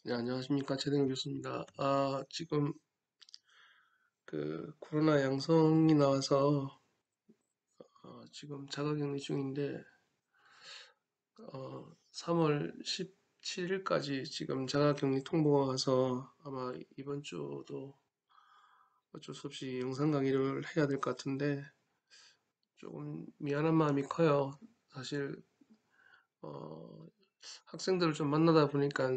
네, 안녕하십니까. 최대근 교수입니다. 지금 코로나 양성이 나와서 지금 자가격리 중인데 3월 17일까지 지금 자가격리 통보가 와서 아마 이번 주도 어쩔 수 없이 영상 강의를 해야 될 것 같은데 조금 미안한 마음이 커요. 사실 어, 학생들을 좀 만나다 보니까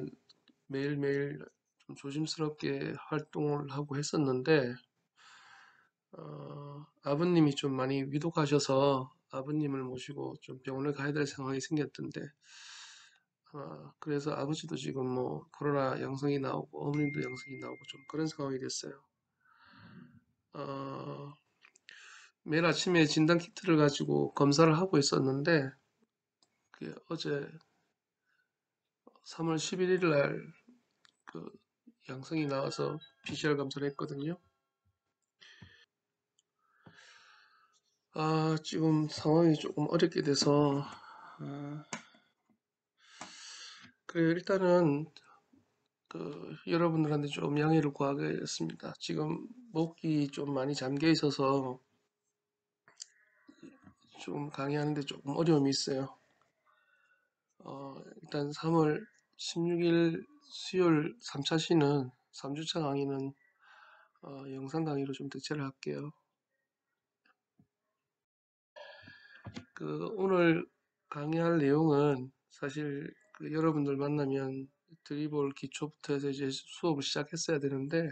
매일매일 좀 조심스럽게 활동을 하고 했었는데 아버님이 좀 많이 위독하셔서 아버님을 모시고 좀 병원을 가야 될 상황이 생겼던데, 그래서 아버지도 지금 뭐 코로나 양성이 나오고 어머님도 양성이 나오고 좀 그런 상황이 됐어요. 어, 매일 아침에 진단 키트를 가지고 검사를 하고 있었는데, 어제 3월 11일 날 그 양성이 나와서 PCR 검사를 했거든요. 지금 상황이 조금 어렵게 돼서, 아, 일단은 여러분들한테 좀 양해를 구하겠습니다. 지금 목이 좀 많이 잠겨 있어서 좀 강의하는데 조금 어려움이 있어요. 일단 3월 16일 수요일 3차 시는 3주차 강의는 영상 강의로 좀 대체를 할게요. 오늘 강의할 내용은 사실 여러분들 만나면 드리블 기초부터 해서 이제 수업을 시작했어야 되는데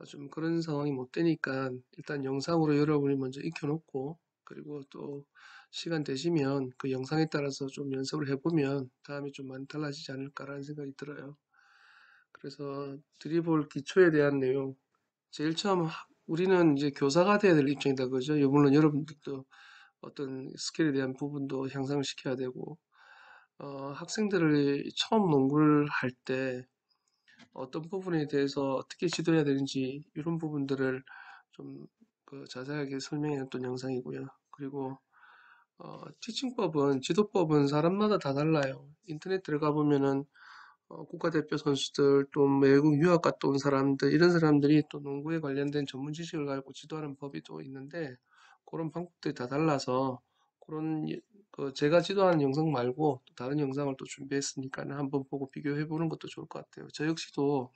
좀 그런 상황이 못 되니까 일단 영상으로 여러분이 먼저 익혀놓고 그리고 또 시간 되시면 그 영상에 따라서 좀 연습을 해보면 다음에 좀 많이 달라지지 않을까라는 생각이 들어요. 그래서 드리블 기초에 대한 내용 제일 처음 우리는 이제 교사가 돼야 될 입장이다 그죠? 물론 여러분들도 어떤 스킬에 대한 부분도 향상을 시켜야 되고 학생들을 처음 농구를 할때 어떤 부분에 대해서 어떻게 지도해야 되는지 이런 부분들을 좀 자세하게 설명해놨던 영상이고요. 그리고 티칭법은 지도법은 사람마다 다 달라요. 인터넷 들어가 보면은 국가대표 선수들 또 외국 유학 갔다 온 사람들 이런 사람들이 또 농구에 관련된 전문 지식을 가지고 지도하는 법이 또 있는데 그런 방법들이 다 달라서 그런 제가 지도하는 영상 말고 또 다른 영상을 또 준비했으니까 한번 보고 비교해 보는 것도 좋을 것 같아요. 저 역시도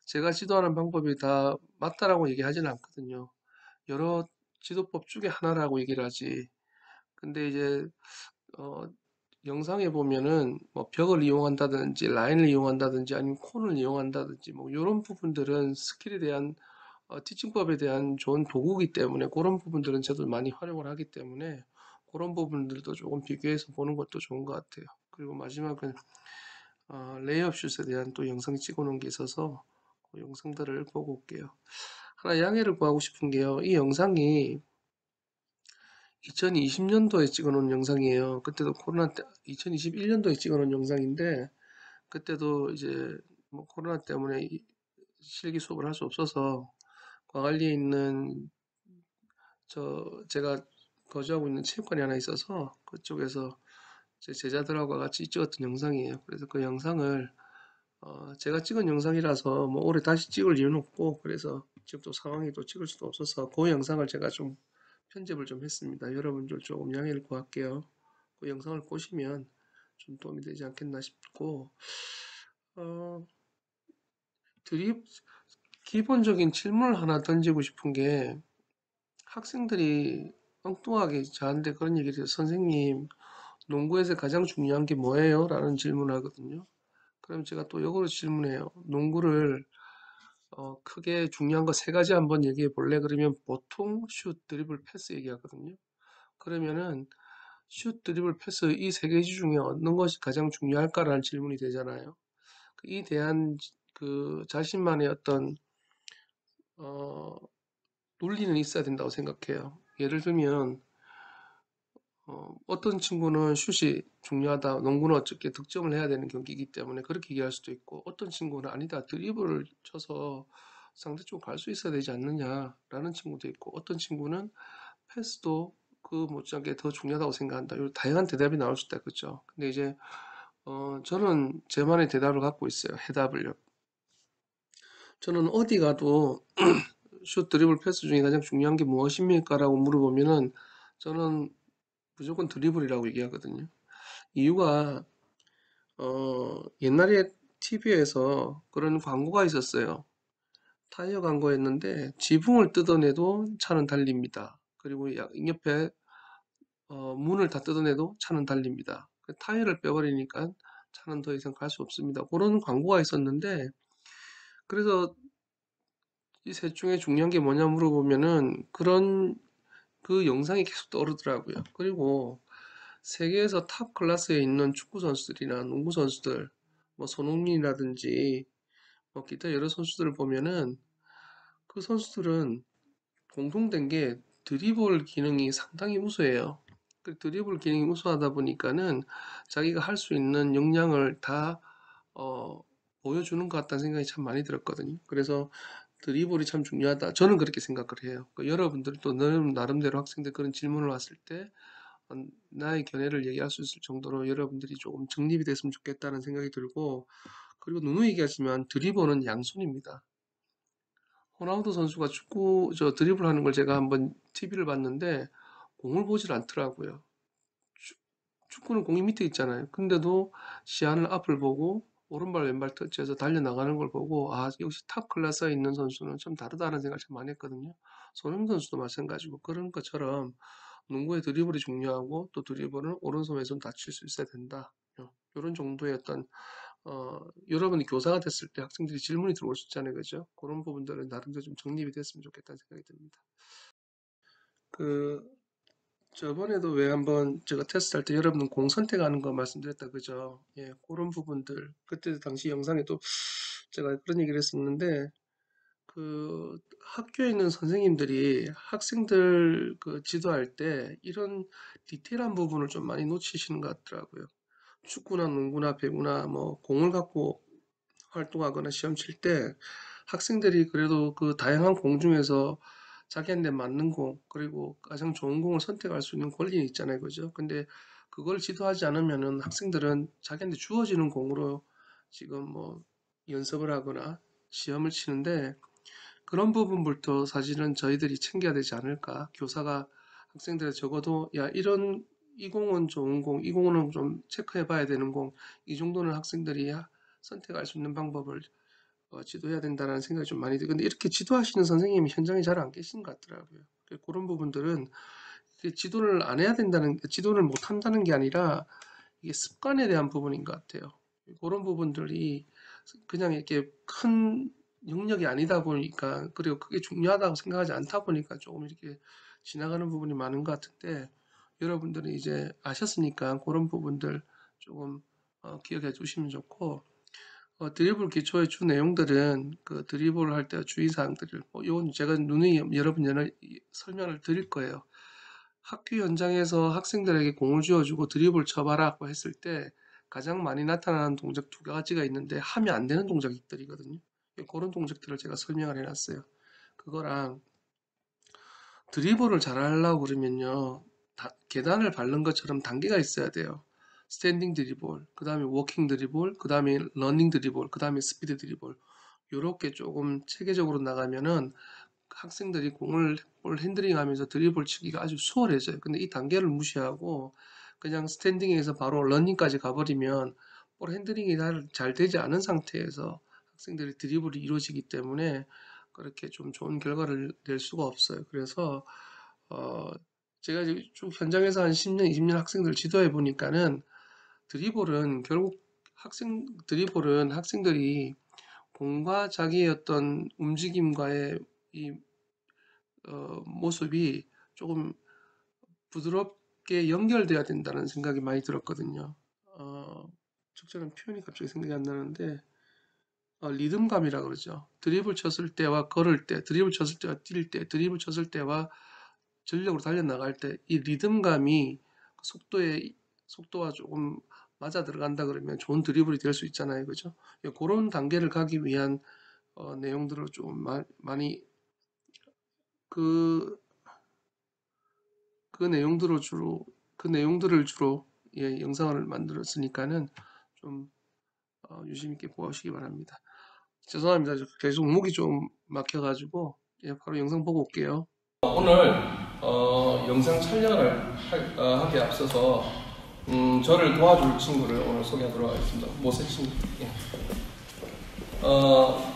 제가 지도하는 방법이 다 맞다라고 얘기하지는 않거든요. 여러 지도법 중에 하나라고 얘기를 하지. 근데 이제 어, 영상에 보면은 뭐 벽을 이용한다든지 라인을 이용한다든지 아니면 콘을 이용한다든지 뭐 이런 부분들은 스킬에 대한 티칭법에 대한 좋은 도구이기 때문에 그런 부분들은 저도 많이 활용을 하기 때문에 그런 부분들도 조금 비교해서 보는 것도 좋은 것 같아요. 그리고 마지막은 레이업 슛에 대한 또 영상 찍어 놓은 게 있어서 그 영상들을 보고 올게요. 하나 양해를 구하고 싶은 게요. 이 영상이 2020년도에 찍어 놓은 영상이에요. 그때도 코로나 때, 2021년도에 찍어 놓은 영상인데, 그때도 이제 뭐 코로나 때문에 실기 수업을 할 수 없어서 광안리에 있는 제가 거주하고 있는 체육관이 하나 있어서 그쪽에서 제 제자들하고 같이 찍었던 영상이에요. 그래서 그 영상을 제가 찍은 영상이라서 뭐 올해 다시 찍을 이유는 없고 그래서 지금 또 상황이 또 찍을 수도 없어서 그 영상을 제가 좀 편집을 좀 했습니다. 여러분들 조금 양해를 구할게요. 그 영상을 보시면 좀 도움이 되지 않겠나 싶고 어, 드립 기본적인 질문을 하나 던지고 싶은 게 학생들이 엉뚱하게 저한테 그런 얘기를 해요. 선생님, 농구에서 가장 중요한 게 뭐예요? 라는 질문을 하거든요. 그럼 제가 또 역으로 질문해요. 농구를 크게 중요한 거 세 가지 한번 얘기해 볼래? 그러면 보통 슛, 드리블, 패스 얘기하거든요. 그러면은 슛, 드리블, 패스 이 세 가지 중에 어느 것이 가장 중요할까라는 질문이 되잖아요. 이 대한 자신만의 어떤 어, 논리는 있어야 된다고 생각해요. 예를 들면 어떤 친구는 슛이 중요하다. 농구는 어떻게 득점을 해야 되는 경기이기 때문에 그렇게 얘기할 수도 있고 어떤 친구는 아니다. 드리블을 쳐서 상대 쪽 갈 수 있어야 되지 않느냐라는 친구도 있고 어떤 친구는 패스도 그 못지않게 더 중요하다고 생각한다. 이런 다양한 대답이 나올 수 있다. 그죠? 근데 이제 저는 제만의 대답을 갖고 있어요. 해답을요. 저는 어디 가도 슛 드리블 패스 중에 가장 중요한 게 무엇입니까라고 물어보면은 저는 무조건 드리블이라고 얘기하거든요. 이유가 옛날에 TV에서 그런 광고가 있었어요. 타이어 광고였는데 지붕을 뜯어내도 차는 달립니다. 그리고 옆에 문을 다 뜯어내도 차는 달립니다. 그 타이어를 빼버리니까 차는 더 이상 갈 수 없습니다. 그런 광고가 있었는데 그래서 이 셋 중에 중요한 게 뭐냐 물어보면은 그런 그 영상이 계속 떠오르더라고요. 그리고 세계에서 탑 클래스에 있는 축구 선수들이나 농구 선수들, 뭐 손흥민이라든지 뭐 기타 여러 선수들을 보면은 그 선수들은 공통된 게 드리블 기능이 상당히 우수해요. 그 드리블 기능이 우수하다 보니까는 자기가 할 수 있는 역량을 다 어, 보여주는 것 같다는 생각이 참 많이 들었거든요. 그래서 드리블이 참 중요하다. 저는 그렇게 생각을 해요. 여러분들도 나름대로 학생들 그런 질문을 왔을 때 나의 견해를 얘기할 수 있을 정도로 여러분들이 조금 정립이 됐으면 좋겠다는 생각이 들고 그리고 누누이 얘기하지만 드리블은 양손입니다. 호나우두 선수가 축구 저 드리블 하는 걸 제가 한번 TV를 봤는데 공을 보질 않더라고요. 축- 축구는 공이 밑에 있잖아요. 근데도 시야는 앞을 보고 오른발 왼발 터치해서 달려나가는 걸 보고 아 역시 탑 클래스에 있는 선수는 좀 다르다는 생각을 참 많이 했거든요. 손흥민 선수도 마찬가지고 그런 것처럼 농구의 드리블이 중요하고 또 드리블은 오른손 왼손 다 칠 수 있어야 된다. 이런 정도의 어떤 여러분이 교사가 됐을 때 학생들이 질문이 들어올 수 있잖아요, 그죠? 그런 부분들은 나름대로 좀 정립이 됐으면 좋겠다는 생각이 듭니다. 그 저번에도 왜 한번 제가 테스트할 때 여러분 공 선택하는 거 말씀드렸다, 그죠? 예, 그런 부분들 그때 당시 영상에도 제가 그런 얘기를 했었는데 그 학교에 있는 선생님들이 학생들 그 지도할 때 이런 디테일한 부분을 좀 많이 놓치시는 것 같더라고요. 축구나 농구나 배구나 뭐 공을 갖고 활동하거나 시험 칠 때 학생들이 그래도 그 다양한 공 중에서 자기한테 맞는 공, 그리고 가장 좋은 공을 선택할 수 있는 권리는 있잖아요. 그죠? 근데 그걸 지도하지 않으면은 학생들은 자기한테 주어지는 공으로 지금 뭐 연습을 하거나 시험을 치는데 그런 부분부터 사실은 저희들이 챙겨야 되지 않을까? 교사가 학생들에 적어도 야 이런 이 공은 좋은 공, 이 공은 좀 체크해 봐야 되는 공, 이 정도는 학생들이 선택할 수 있는 방법을 지도해야 된다는 생각이 좀 많이 들는데 이렇게 지도하시는 선생님이 현장에 잘 안 계신 것 같더라고요. 그런 부분들은 지도를 안 해야 된다는, 지도를 못 한다는 게 아니라 이게 습관에 대한 부분인 것 같아요. 그런 부분들이 그냥 이렇게 큰 영역이 아니다 보니까 그리고 그게 중요하다고 생각하지 않다 보니까 조금 이렇게 지나가는 부분이 많은 것 같은데 여러분들은 이제 아셨으니까 그런 부분들 조금 기억해 주시면 좋고 드리블 기초의 주 내용들은 그 드리블 할 때 주의사항들을 이건 제가 누누이 여러분 설명을 드릴 거예요. 학교 현장에서 학생들에게 공을 쥐어주고 드리블 쳐봐라고 했을 때 가장 많이 나타나는 동작 두 가지가 있는데 하면 안 되는 동작들이거든요. 그런 동작들을 제가 설명을 해놨어요. 그거랑 드리블을 잘하려고 그러면요. 계단을 밟는 것처럼 단계가 있어야 돼요. 스탠딩 드리블, 그 다음에 워킹 드리블, 그 다음에 러닝 드리블, 그 다음에 스피드 드리블. 요렇게 조금 체계적으로 나가면은 학생들이 볼 핸들링 하면서 드리블 치기가 아주 수월해져요. 근데 이 단계를 무시하고 그냥 스탠딩에서 바로 러닝까지 가버리면 볼 핸들링이 잘 되지 않은 상태에서 학생들이 드리블이 이루어지기 때문에 그렇게 좀 좋은 결과를 낼 수가 없어요. 그래서 어 제가 지금 쭉 현장에서 한 10년, 20년 학생들 지도해 보니까는 드리블은 결국 드리블은 학생들이 공과 자기의 어떤 움직임과의 이 모습이 조금 부드럽게 연결돼야 된다는 생각이 많이 들었거든요. 적절한 표현이 갑자기 생각이 안 나는데 리듬감이라 그러죠. 드리블 쳤을 때와 걸을 때, 드리블 쳤을 때와 뛸 때, 드리블 쳤을 때와 전력으로 달려나갈 때 이 리듬감이 속도에 속도와 조금 맞아 들어간다 그러면 좋은 드리블이 될 수 있잖아요, 그죠? 그런 단계를 가기 위한 내용들을 좀 많이 그, 그 내용들을 주로 예, 영상을 만들었으니까는 좀 유심 있게 보시기 바랍니다. 죄송합니다. 계속 목이 좀 막혀가지고 바로 영상 보고 올게요. 오늘 영상 촬영을 하기에 앞서서 저를 도와줄 친구를 오늘 소개하도록 하겠습니다. 모세 친구. 예.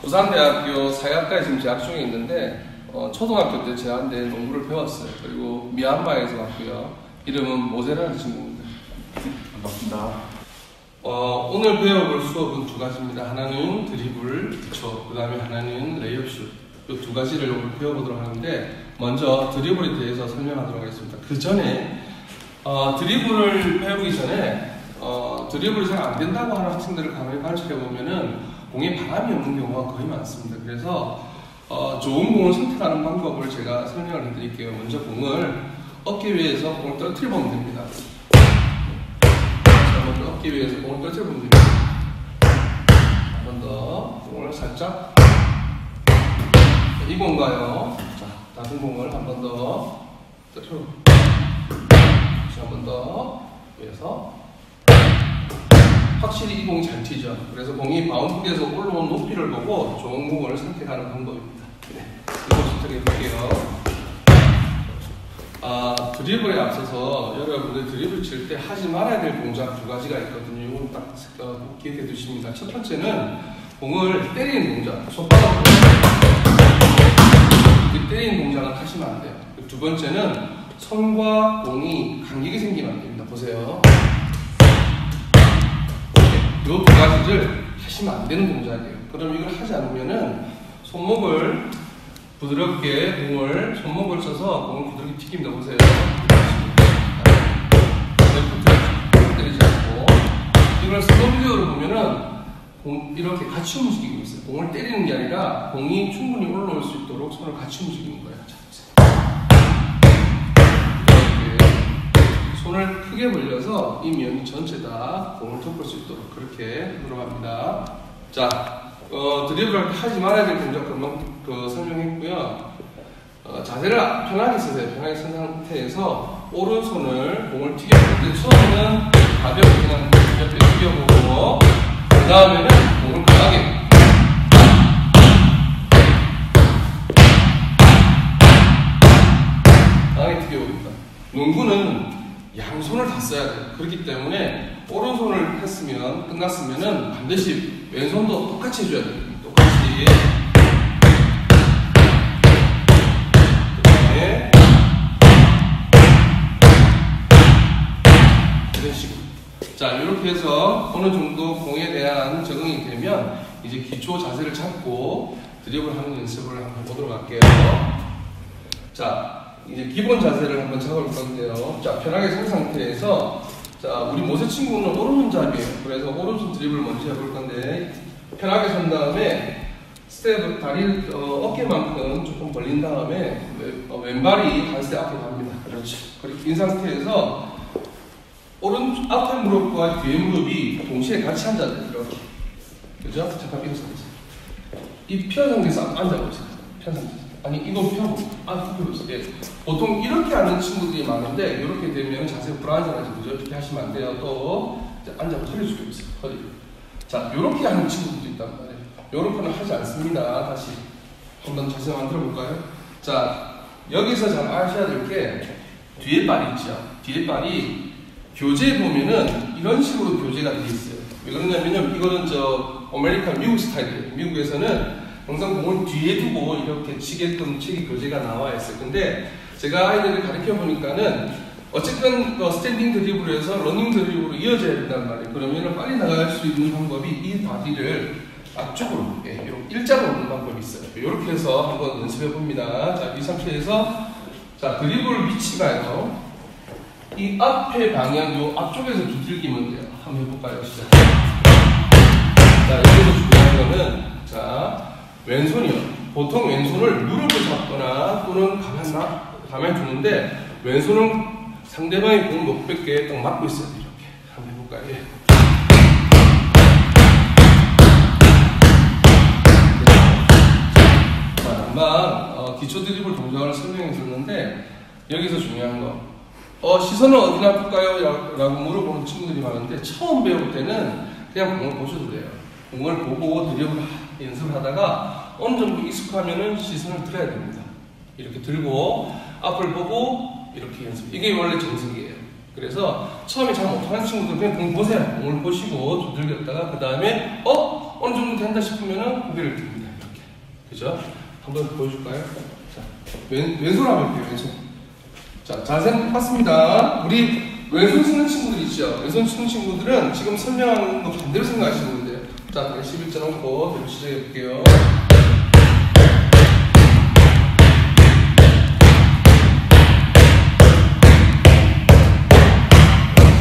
부산대학교 사회학과에 지금 재학 중에 있는데 초등학교 때 제한대 농구를 배웠어요. 그리고 미얀마에서 왔고요. 이름은 모세라는 친구입니다. 반갑습니다. 오늘 배워볼 수업은 두 가지입니다. 하나는 드리블, 기초, 그 다음에 하나는 레이업슛. 이 두 가지를 오늘 배워보도록 하는데 먼저 드리블에 대해서 설명하도록 하겠습니다. 그 전에 드리블을 배우기 전에 드리블이 잘 안 된다고 하는 학생들을 가만히 관찰해 보면은 공에 바람이 없는 경우가 거의 많습니다. 그래서 좋은 공을 선택하는 방법을 제가 설명을 해드릴게요. 먼저 공을 어깨 위에서 공을 떨어뜨려 보면 됩니다. 먼저 어깨 위에서 공을 떨어뜨려 보면 됩니다. 한 번 더 공을 살짝 이 공가요. 자, 낮은 공을 한 번 더 떨어뜨려 다시 한 번 더 위에서 확실히 이 공이 잘 튀죠. 그래서 공이 바운드에서 올라온 높이를 보고 좋은 공을 선택하는 방법입니다. 네, 이거 선택해 볼게요. 드리블에 앞서서 여러분들 드리블 칠 때 하지 말아야 될 동작 두 가지가 있거든요. 이건 딱 기억해 두십니다. 첫 번째는 공을 때리는 동작, 손바닥으로 때리는 동작은 하시면 안 돼요. 두 번째는 손과 공이 간격이 생기면 안 됩니다. 보세요. 이 두 가지를 하시면 안 되는 동작이에요. 그럼 이걸 하지 않으면은 손목을 부드럽게 손목을 써서 공을 부드럽게 튀깁니다. 보세요. 때리지 않고 이걸 스톱뷰로 보면은 이렇게 같이 움직이고 있어요. 공을 때리는 게 아니라 공이 충분히 올라올 수 있도록 손을 같이 움직이는 거예요. 손을 크게 벌려서 이 면이 전체 다 공을 덮을 수 있도록 그렇게 들어갑니다. 자, 드리블을 하지 말아야 될 동작 금방 설명했고요. 자세를 편하게 쓰세요. 편하게 쓴 상태에서 오른손을 공을 튀겨볼 때 처음에는 가볍게 그냥 옆에 튀겨보고 그 다음에는 공을 강하게 튀겨봅니다. 농구는 양손을 다 써야 돼요. 그렇기 때문에 오른손을 했으면 끝났으면은 반드시 왼손도 똑같이 해줘야 돼요. 똑같이. 그다음에 이런 식으로. 자, 이렇게 해서 어느 정도 공에 대한 적응이 되면 이제 기초 자세를 잡고 드리블하는 연습을 한번 보도록 할게요. 자. 이제 기본 자세를 한번 잡을 건데요. 자, 편하게 선 상태에서 자, 우리 모세 친구는 오른손잡이에요. 그래서 오른손 드리블 먼저 해볼 건데 편하게 선 다음에 스텝 다리 어깨만큼 조금 벌린 다음에 왼발이 한 스텝 앞으로 갑니다. 그렇지. 그리고 이 상태에서 오른 앞에 무릎과 뒤에 무릎이 동시에 같이 앉아야 돼요. 이렇게. 그죠? 잠깐 일어서보세요. 이 편 상태에서 앉아보세요. 편 상태에서. 아니 이건 펴고 예. 보통 이렇게 하는 친구들이 많은데 이렇게 되면 자세가 불안정하죠. 그죠? 이렇게 하시면 안 돼요. 또 앉아서 허리 숙여 있어요. 허리. 자, 이렇게 하는 친구들도 있단 말이에요. 이렇게는 하지 않습니다. 다시 한번 자세 만들어 볼까요? 자, 여기서 잘 아셔야 될 게 뒤에 발이 있죠. 뒤에 발이 교재에 보면은 이런 식으로 교재가 되어 있어요. 왜 그러냐면요, 이거는 아메리칸 미국 스타일이에요. 미국에서는 항상 공을 뒤에 두고 이렇게 치게끔 책이 교재가 나와 있어요. 근데 제가 아이들을 가르쳐 보니까는 어쨌든 스탠딩 드리블에서 러닝 드리블로 이어져야 된단 말이에요. 그러면 빨리 나갈 수 있는 방법이 이 바디를 앞쪽으로 이렇게 일자로 놓는 방법이 있어요. 이렇게 해서 한번 연습해 봅니다. 자, 이 상태에서 자, 드리블 위치가요. 이 앞에 방향 요 앞쪽에서 두들기면 돼요. 한번 해볼까요? 시작. 자, 여기서 중요한 거는 자. 왼손이요. 보통 왼손을 무릎을 잡거나 또는 가만히 두는데 왼손은 상대방의 공을 못 뺏게 딱 막고 있어야 돼요. 이렇게 한번 해볼까요? 예. 자, 금방 기초 드리블 동작을 설명해 줬는데 여기서 중요한 거 시선은 어디 놔둘까요? 라고 물어보는 친구들이 많은데 처음 배울 때는 그냥 공을 보셔도 돼요. 공을 보고 드리블 연습을 하다가 어느 정도 익숙하면은 시선을 들어야 됩니다. 이렇게 들고 앞을 보고 이렇게 연습. 이게 원래 정석이에요. 그래서 처음에 잘 못하는 친구들 그냥 공 보세요. 공을 보시고 두들겼다가 그 다음에 어느 정도 된다 싶으면은 고개를 듭니다. 이렇게. 그죠? 한번 보여줄까요? 자, 왼손 한번 볼게요. 왼손. 자, 자세 똑같습니다. 우리 왼손 치는 친구들 있죠? 왼손 치는 친구들은 지금 설명하는 거 반대로 생각하시는 건데요. 자, 11자 놓고 대로 시작해 볼게요.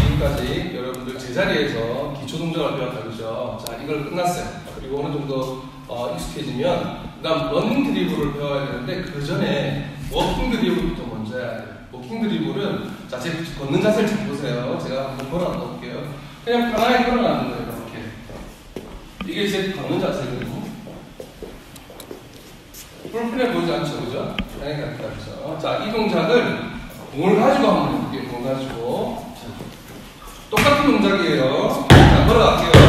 지금까지 여러분들 제자리에서 기초 동작을 배웠다 그죠? 자, 이걸 끝났어요. 그리고 어느 정도 익숙해지면 그다음 러닝 드리블을 배워야 되는데 그 전에 워킹 드리블부터 먼저 해야 돼요. 워킹 드리블은 자, 제 걷는 자세를 잘 보세요. 제가 한번 걸어가 볼게요. 그냥 편하게 걸어가는 거예요. 이렇게. 이게 제 걷는 자세거든요. 풀풀해 보이지 않죠, 그죠? 편하게 가르쳐. 자, 이 동작을 공을 가지고 한번 해볼게요. 공 가지고. 자, 똑같은 동작이에요. 자, 걸어갈게요.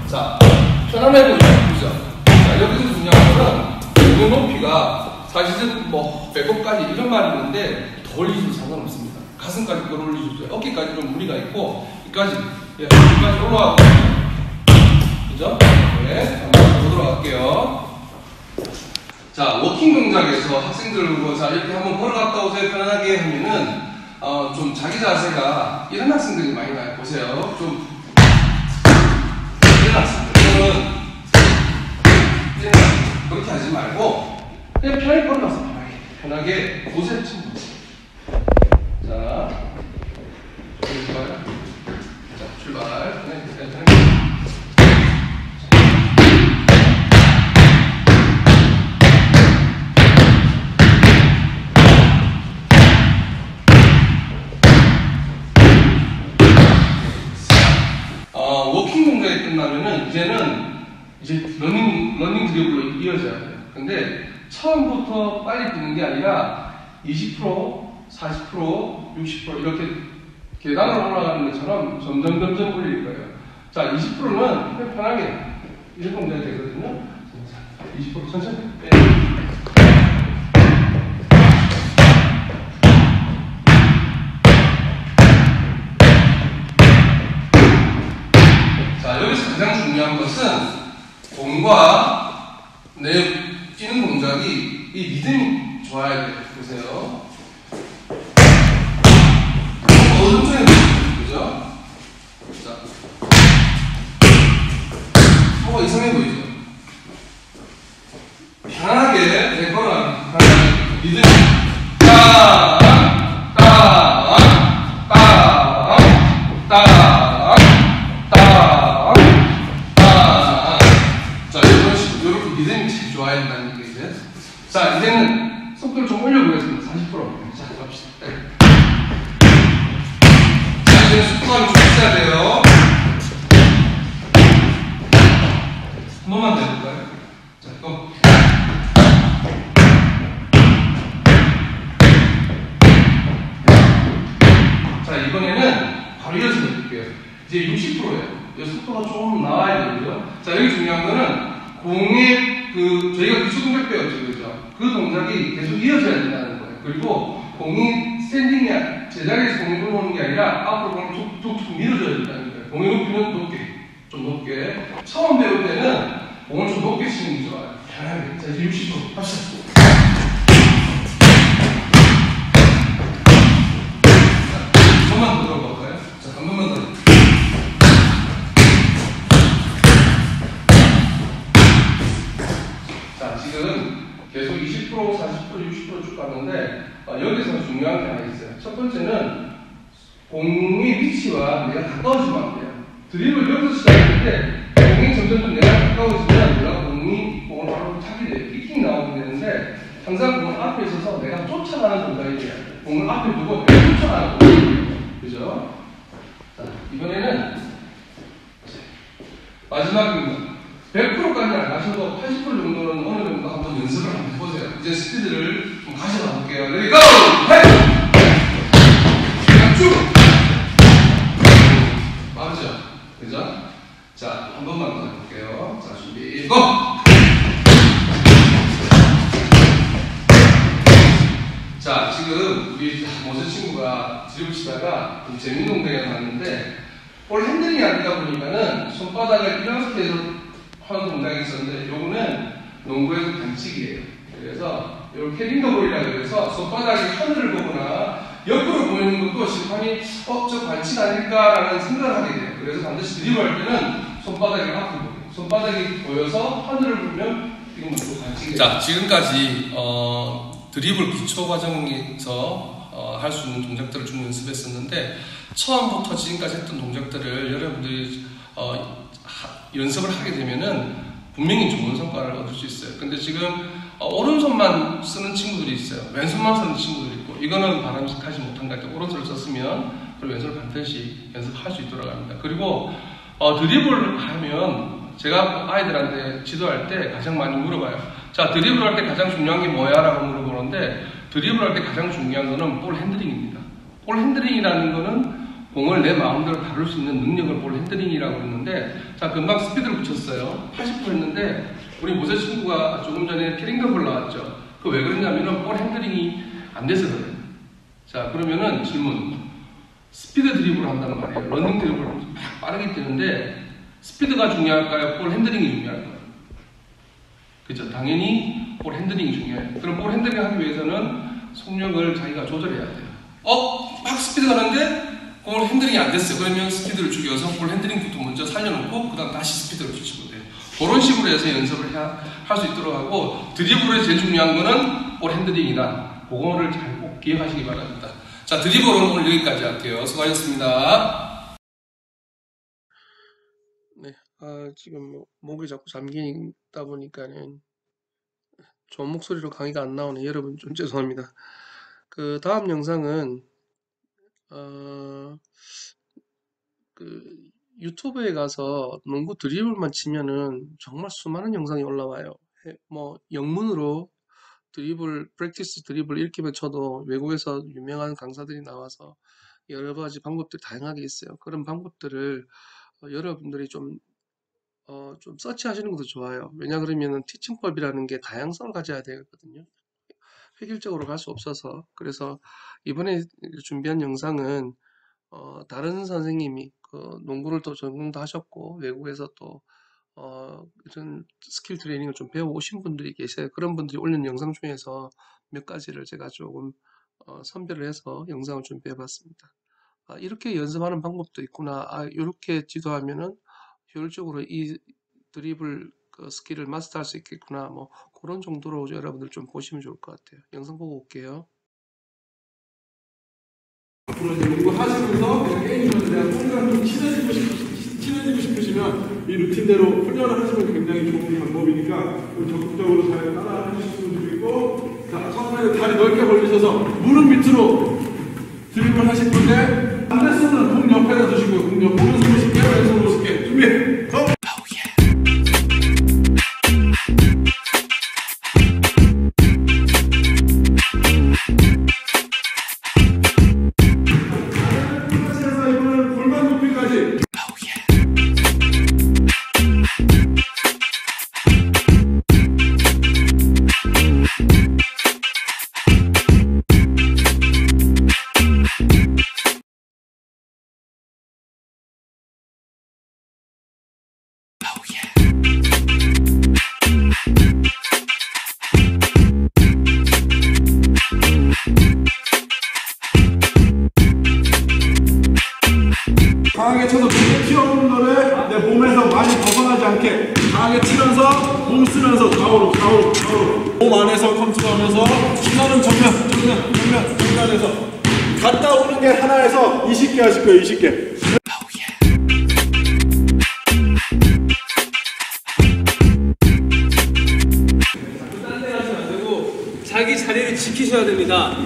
자, 편안해 보이죠? 그죠? 자, 여기서 중요한 거는 공 높이가 사실은 뭐 배꼽까지 이런 말이 있는데 더 올리셔도 상관없습니다. 가슴까지 끌어올리셔도 돼요. 어깨까지 좀 무리가 있고 이까지 여기까지 올라가고 그죠? 네, 한번 보도록 할게요. 자, 워킹 동작에서 학생들 자 이렇게 한번 걸어갔다 오세요. 편안하게 하면은 좀 자기 자세가 이런 학생들이 많이 나요. 보세요. 좀 이런 학생들은 그렇게 하지 말고 그냥 편하게 걸어가서 편하게 보세요. 친구. 자, 출발. 자, 출발. 워킹 동작이 끝나면은 이제 러닝 드리블로 이어져야 돼요. 근데 처음부터 빨리 뛰는 게 아니라 20%, 40%, 60% 이렇게 계단을 올라가는 것처럼 점점 올릴 거예요. 자, 20%는 그냥 편하게 이런 동작이 되거든요. 20% 천천히. 자, 여기서 가장 중요한 것은 공과 내 뛰는 동작이 이 리듬이 좋아야 돼요. 보세요. 천천히 그죠? 자, 뭐가 이상해 보이죠? 편안하게 걸어가는 리듬. 따, 따, 따, 따, 따. 자, 이런 식으로 이렇게 리듬이 제일 좋아야 된다는 얘기죠. 자, 이제는 속도를 좀 올려보겠습니다. 40%. 자, 갑시다. 자, 이제는 속도감이 좀 있어야 돼요. 한 번만 더 해볼까요? 자, 또. 자, 이번에는 바로 이어서 해볼게요. 이제 60%예요. 속도가 좀 나와야 되고요. 자, 여기 중요한 거는 공의 저희가 기초 동작 배웠죠, 그죠? 그 동작이 계속 이어져야 된다는 거예요. 그리고 공이 스탠딩이 제자리에서 공이 올라오는 게 아니라 앞으로 공이 툭툭 밀어줘야 된다는 거예요. 공의 높이는 좀 높게. 처음 배울 때는 공을 좀 높게 치는 게 좋아요. 편하게. 자, 이제 60% 합시다. 자, 한번 더 들어볼까요? 자, 한 번만 더. 자, 지금 계속 20%, 40%, 60% 쭉 가는데 여기서 중요한 게 하나 있어요. 첫 번째는 공의 위치와 내가 가까워지면 안 돼요. 드립을 여기서 시작할 때 공이 점점 내가 가까워지면 내가 공을 바로 차게 돼요. 피킹이 나오게 되는데 항상 공 앞에 있어서 내가 쫓아가는 동작이 돼요. 공을 앞에 두고 내가 쫓아가는 동작이에요. 그죠? 자, 이번에는 마지막입니다. 100%까지 안 가셔도 80% 정도는 어느 정도 한번 연습을 한번 해보세요. 이제 스피드를 좀 가져가 볼게요. 레디 고! 헤이! 그냥 쭉! 한 번만 더 해볼게요. 자, 준비, 고! 자, 지금 우리 모세 친구가 드리블 치다가 좀 재밌는 동작이 나왔는데, 볼 핸들링이 안 되다 보니까는 손바닥을 이렇게 해서 하는 동작이 있었는데, 요거는 농구에서 반칙이에요. 그래서 이렇게 링거볼이라고 해서 손바닥이 하늘을 보거나 옆으로 보이는 것도 심판이 저 반칙 아닐까라는 생각을 하게 돼요. 그래서 반드시 드리블할 때는 손바닥이 앞으로 보여요. 손바닥이 보여서 하늘을 보면 이건 또 반칙이에요. 자, 지금까지 드리블 기초 과정에서 할 수 있는 동작들을 좀 연습했었는데, 처음부터 지금까지 했던 동작들을 여러분들이 연습을 하게 되면은 분명히 좋은 성과를 얻을 수 있어요. 근데 지금 오른손만 쓰는 친구들이 있어요. 왼손만 쓰는 친구들이 있고, 이거는 바람직하지 못한 것 같아요. 오른손을 썼으면 그리고 왼손을 반드시 연습할 수 있도록 합니다. 그리고 드리블을 하면 제가 아이들한테 지도할 때 가장 많이 물어봐요. 자, 드리블 할 때 가장 중요한 게 뭐야? 라고 물어보는데, 드리블 할 때 가장 중요한 거는 볼 핸들링입니다. 볼 핸들링이라는 거는 공을 내 마음대로 다룰 수 있는 능력을 볼 핸들링이라고 했는데, 자, 금방 스피드를 붙였어요. 80% 했는데, 우리 모세 친구가 조금 전에 캐링더볼 나왔죠. 그 왜 그러냐면은 볼 핸들링이 안 돼서 그래요. 자, 그러면은 질문. 스피드 드리블을 한다는 말이에요. 러닝 드리블을 막 빠르게 뛰는데, 스피드가 중요할까요? 볼 핸들링이 중요할까요? 그죠? 당연히 볼 핸들링이 중요해요. 그럼 볼 핸들링 하기 위해서는 속력을 자기가 조절해야 돼요. 막 스피드 가는데 볼 핸들링이 안 됐어요. 그러면 스피드를 죽여서 볼 핸들링부터 먼저 살려놓고 그 다음 다시 스피드를 붙이면 돼요. 그런 식으로 해서 연습을 할 수 있도록 하고, 드리블에 제일 중요한 거는 볼 핸들링이다. 그거를 잘 꼭 기억하시기 바랍니다. 자, 드리블은 오늘 여기까지 할게요. 수고하셨습니다. 네, 지금 목이 자꾸 잠기다 보니까는 좋은 목소리로 강의가 안 나오네. 여러분 좀 죄송합니다. 그 다음 영상은 그 유튜브에 가서 농구 드리블만 치면은 정말 수많은 영상이 올라와요. 뭐 영문으로 드리블, 프랙티스 드리블 이렇게만 쳐도 외국에서 유명한 강사들이 나와서 여러 가지 방법들이 다양하게 있어요. 그런 방법들을 여러분들이 좀 서치하시는 것도 좋아요. 왜냐 그러면은 티칭법이라는 게 다양성을 가져야 되거든요. 획일적으로 갈 수 없어서. 그래서 이번에 준비한 영상은 다른 선생님이 그 농구를 또 전공도 하셨고 외국에서 또 이런 스킬 트레이닝을 좀 배워 오신 분들이 계세요. 그런 분들이 올린 영상 중에서 몇 가지를 제가 조금 선별을 해서 영상을 준비해 봤습니다. 이렇게 연습하는 방법도 있구나. 이렇게 지도하면은 효율적으로 이 드리블 그 스킬을 마스터할 수 있겠구나. 뭐 그런 정도로 여러분들 좀 보시면 좋을 것 같아요. 영상 보고 올게요. 앞으로 이제 농구 하시면서 그냥 게임에 대한 훈련을 좀 친해지고 싶으시면 이 루틴대로 훈련을 하시면 굉장히 좋은 방법이니까 좀 적극적으로 잘 따라 하시면 좋겠고, 자, 처음에 다리 넓게 벌리셔서 무릎 밑으로 드리블 하실 건데, 반대손은 공 옆에다 두시고요. 공 옆, 오른손으로 쉽게, 왼손으로 쉽게. 준비! 고! 강하게 쳐서 몸에 튀어오는 거를 내 몸에서 많이 벗어나지 않게 강하게 치면서 몸 쓰면서 좌우로 몸 안에서 컨트롤하면서 시선은 정면에서 갔다 오는 게 하나에서 20개 하실 거예요. 20개. 자기 자리를 지키셔야 됩니다.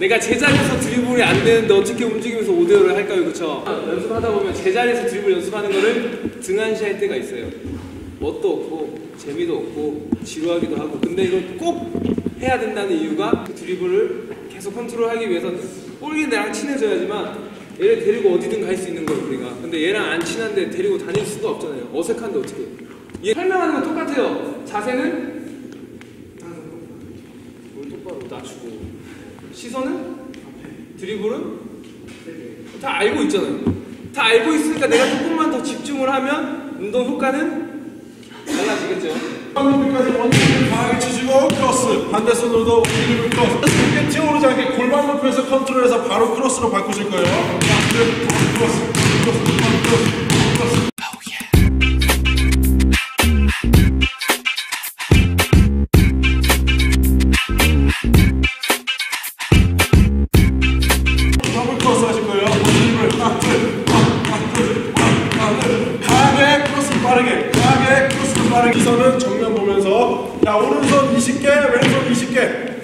내가 제자리에서 드리블이 안 되는데 어떻게 움직이면서 5대5를 할까요? 그쵸? 연습하다 보면 제자리에서 드리블 연습하는 거를 등한시할 때가 있어요. 멋도 없고 재미도 없고 지루하기도 하고, 근데 이걸 꼭 해야 된다는 이유가 그 드리블을 계속 컨트롤하기 위해서 볼이 나랑 친해져야지만 얘를 데리고 어디든 갈 수 있는 거예요 우리가. 근데 얘랑 안 친한데 데리고 다닐 수가 없잖아요. 어색한데 어떻게? 얘 설명하는 건 똑같아요. 자세는 뭘 똑바로 낮추고, 시선은 드리블은 다 알고 있잖아요. 다 알고 있으니까 내가 조금만 더 집중을 하면 운동 효과는 달라지겠죠. 높이까지 원투를 강하게 치시고 크로스, 반대손으로도 드리블 크로스. 이렇게 튀어오르지 않게 골반 높이에서 컨트롤해서 바로 크로스로 바꾸실 거예요. 크로스. 더블 크로스 하실 거예요. 드리블 하나, 둘. 강하게 크로스 빠르게, 강하게 크로스 빠르게. 시선은 정면 보면서, 야, 오른손 20개, 왼손 20개.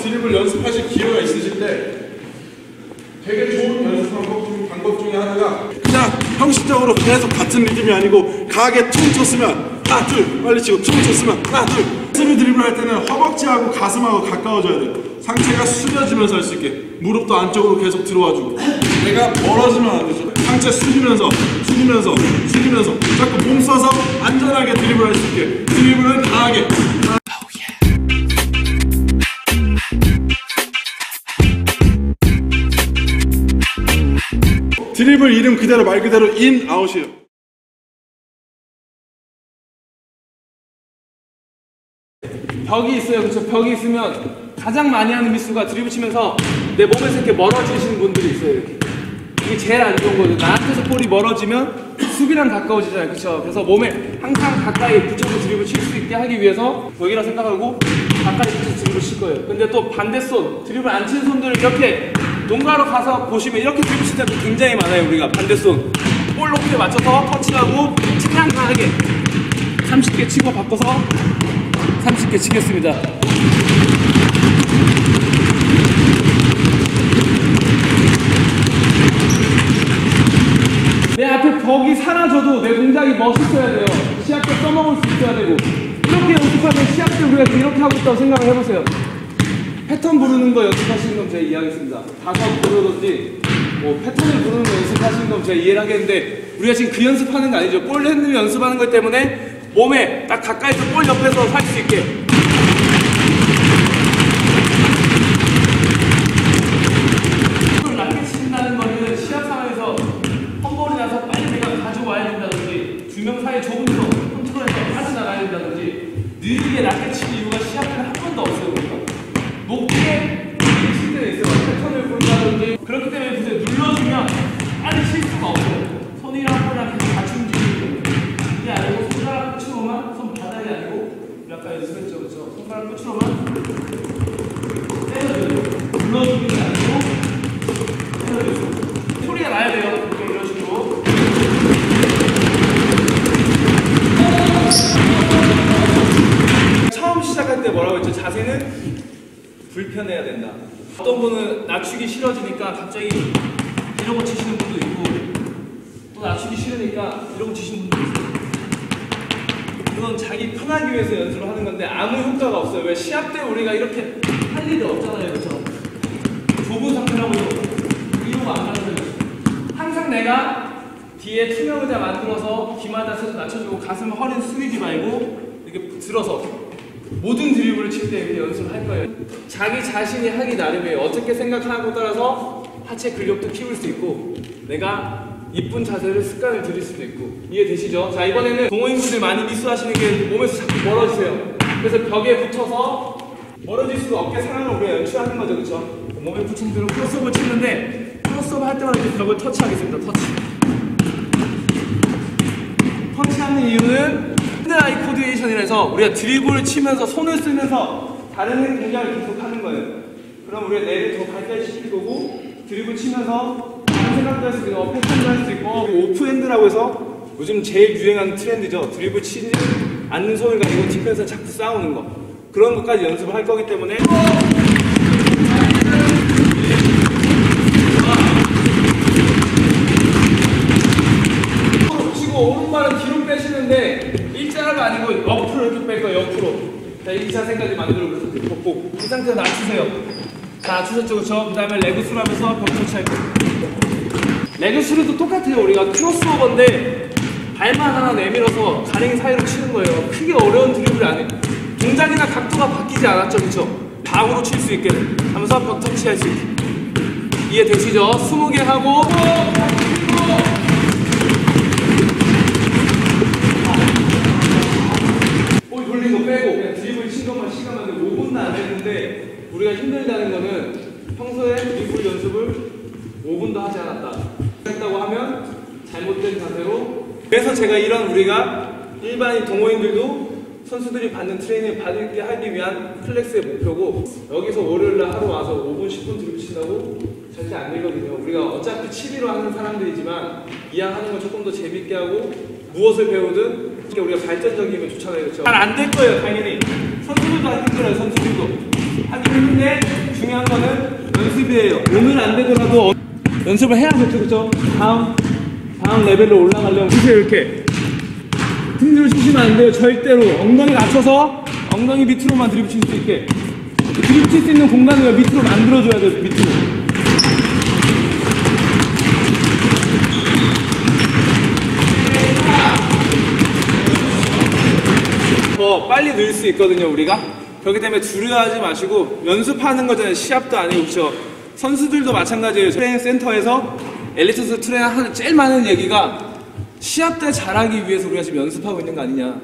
드립을 연습하실 기회가 있으실 때 되게 좋은 연습 방법 중에 하나가, 그냥 형식적으로 계속 같은 리듬이 아니고 강하게 퉁 쳤으면 하나 둘 빨리 치고 퉁 쳤으면 하나 둘. 스루 드리블 할 때는 허벅지하고 가슴하고 가까워져야 돼. 상체가 숙여지면서 할 수 있게. 무릎도 안쪽으로 계속 들어와주고, 내가 멀어지면 안 되죠. 상체 숙이면서 자꾸 몸 써서 안전하게 드리블 할 수 있게. 드리블은 강하게. 드리블 이름 그대로 말 그대로 인, 아웃이에요. 벽이 있어요. 그렇죠? 벽이 있으면 가장 많이 하는 미스가 드리블 치면서 내 몸에서 이렇게 멀어지시는 분들이 있어요. 이렇게. 이게 제일 안 좋은 거죠. 나한테서 볼이 멀어지면 수비랑 가까워지잖아요. 그렇죠? 그래서 몸에 항상 가까이 붙여서 드리블 칠 수 있게 하기 위해서 벽이라 생각하고 가까이 붙여서 드리블 칠 거예요. 근데 또 반대손, 드리블 안 치는 손들을 이렇게 농가로 가서 보시면 이렇게 드리블 칠 때도 굉장히 많아요. 우리가 반대손 볼 높이에 맞춰서 터치하고 최대한 강하게 30개 치고 바꿔서 30개 치겠습니다. 내 앞에 벽이 사라져도 내 동작이 멋있어야 돼요. 시합 때 써먹을 수 있어야 되고, 이렇게 연습하면 시합 때 우리가 이렇게 하고 있다고 생각을 해보세요. 패턴 부르는 거 연습하시는 건 제가 이해하겠습니다. 가사 부르든지 뭐 패턴을 부르는 거 연습하시는 건 제가 이해를 하겠는데, 우리가 지금 그 연습하는 거 아니죠. 볼 핸들 연습하는 것 때문에 몸에 딱 가까이서 볼 옆에서 살 수 있게. 라켓 친다는 거는 시합 상황에서 험볼이 나서 빨리 내가 가져와야 된다든지, 두 명 사이 좁은서 컨트롤해서 빠져 나가야 된다든지, 느리게 라켓 치는 이유가 시합 때는 한 번도 없어요. 우리가 높게 칠 때는 있어요. 패턴을 부른다든지. 그렇기 때문에 보세요. 눌러주면 빨리 칠 수가 없어요. 손이랑 볼이랑 계속 같이 움직이는 거예요. 이게 아니고 손가락 끝으로만, 손 바닥이 아니고 약간 연습했죠. 그렇죠? 손가락 끝으로만 때려줘요. 눌러주는 게 아니고 때려줘요. 소리가 나야 돼요. 이런 식으로. 처음 시작할 때 뭐라고 했죠? 자세는 불편해야 된다. 어떤 분은 낮추기 싫어지니까 갑자기 이러고 치시는 분도 있고, 또 낮추기 싫으니까 이러고 치시는 분도 있어요. 그건 자기 편하기 위해서 연습을 하는 건데 아무 효과가 없어요. 왜? 시합 때 우리가 이렇게 할 일이 없잖아요. 그렇죠? 좁은 상태라고 이러고 안 가는 거예요. 항상 내가 뒤에 투명 의자 만들어서 귀마다 서서 낮춰주고, 가슴 허리는 숙이지 말고 이렇게 들어서 모든 드리블을 칠 때 이렇게 연습을 할 거예요. 자기 자신이 하기 나름이에요. 어떻게 생각하냐고 따라서 하체 근력도 키울 수 있고, 내가 이쁜 자세를 습관을 들일 수도 있고. 이해되시죠? 자, 이번에는 동호인분들 많이 미스하시는 게 몸에서 자꾸 멀어지세요. 그래서 벽에 붙여서 멀어질수록 어깨 상황을 우리가 연출하는 거죠. 그렇죠? 몸에 붙인 대로 크로스업을 치는데, 크로스업 할 때마다 이렇게 벽을 터치하겠습니다. 터치하는 이유는 핸드아이 코디네이션이라서 우리가 드리블을 치면서 손을 쓰면서 다른 hand 동작을 계속 하는 거예요. 그럼 우리가 뇌를 더 발달시킬 거고, 드리블 치면서 다른 생각도 할 수 있고, 패턴도 할 수 있고. 오프핸드라고 해서 요즘 제일 유행하는 트렌드죠. 드리블 치지 않는 손을 가지고 디펜스에 자꾸 싸우는 거. 그런 것까지 연습을 할 거기 때문에 이 자세까지 만들어 보고 이 상태에서 낮추세요. 다 낮추셨죠, 그쵸? 그 다음에 레그스로 하면서 벽 터치할 거예요. 레그스루도 똑같아요. 우리가 크로스오버인데 발만 하나 내밀어서 가랭이 사이로 치는 거예요. 크게 어려운 드리블이 아니에요. 동작이나 각도가 바뀌지 않았죠, 그쵸? 바우로 칠 수 있게 하면서 벽 터치할 수 있게. 이해되시죠? 20개 하고 볼 돌린 거 빼고 그냥 드리블 친 것만 시간만 5분도 안 됐는데 우리가 힘들다는 거는 평소에 드리블 연습을 5분도 하지 않았다 했다고 하면 잘못된 자세로. 그래서 제가 이런 우리가 일반인 동호인들도 선수들이 받는 트레이닝을 받게 하기 위한 플렉스의 목표고, 여기서 월요일날 하루 와서 5분 10분 드리블 친다고 절대 안 되거든요. 우리가 어차피 취미로 하는 사람들이지만 이왕하는 걸 조금 더 재밌게 하고 무엇을 배우든 우리가 발전적이면 좋잖아요, 그렇죠? 잘 안 될 거예요, 당연히. 선수들도 하기 힘들어요, 선수들도 하기 힘든데 중요한 거는 연습이에요. 오늘 안 되더라도 연습을 해야겠죠, 그렇죠? 다음 레벨로 올라가려면 보세요, 이렇게 등들을 치시면 안 돼요. 절대로 엉덩이 낮춰서 엉덩이 밑으로만 드리블 칠 수 있게. 드리블 칠 수 있는 공간을 밑으로 만들어줘야 돼요, 밑으로. 더 빨리 늘 수 있거든요, 우리가. 그렇기 때문에 두려워하지 마시고 연습하는 거잖아요. 시합도 아니고, 그렇죠? 선수들도 마찬가지예요. 트레이닝 센터에서 엘리트 트레이너 하는 제일 많은 얘기가 시합 때 잘하기 위해서 우리가 지금 연습하고 있는 거 아니냐.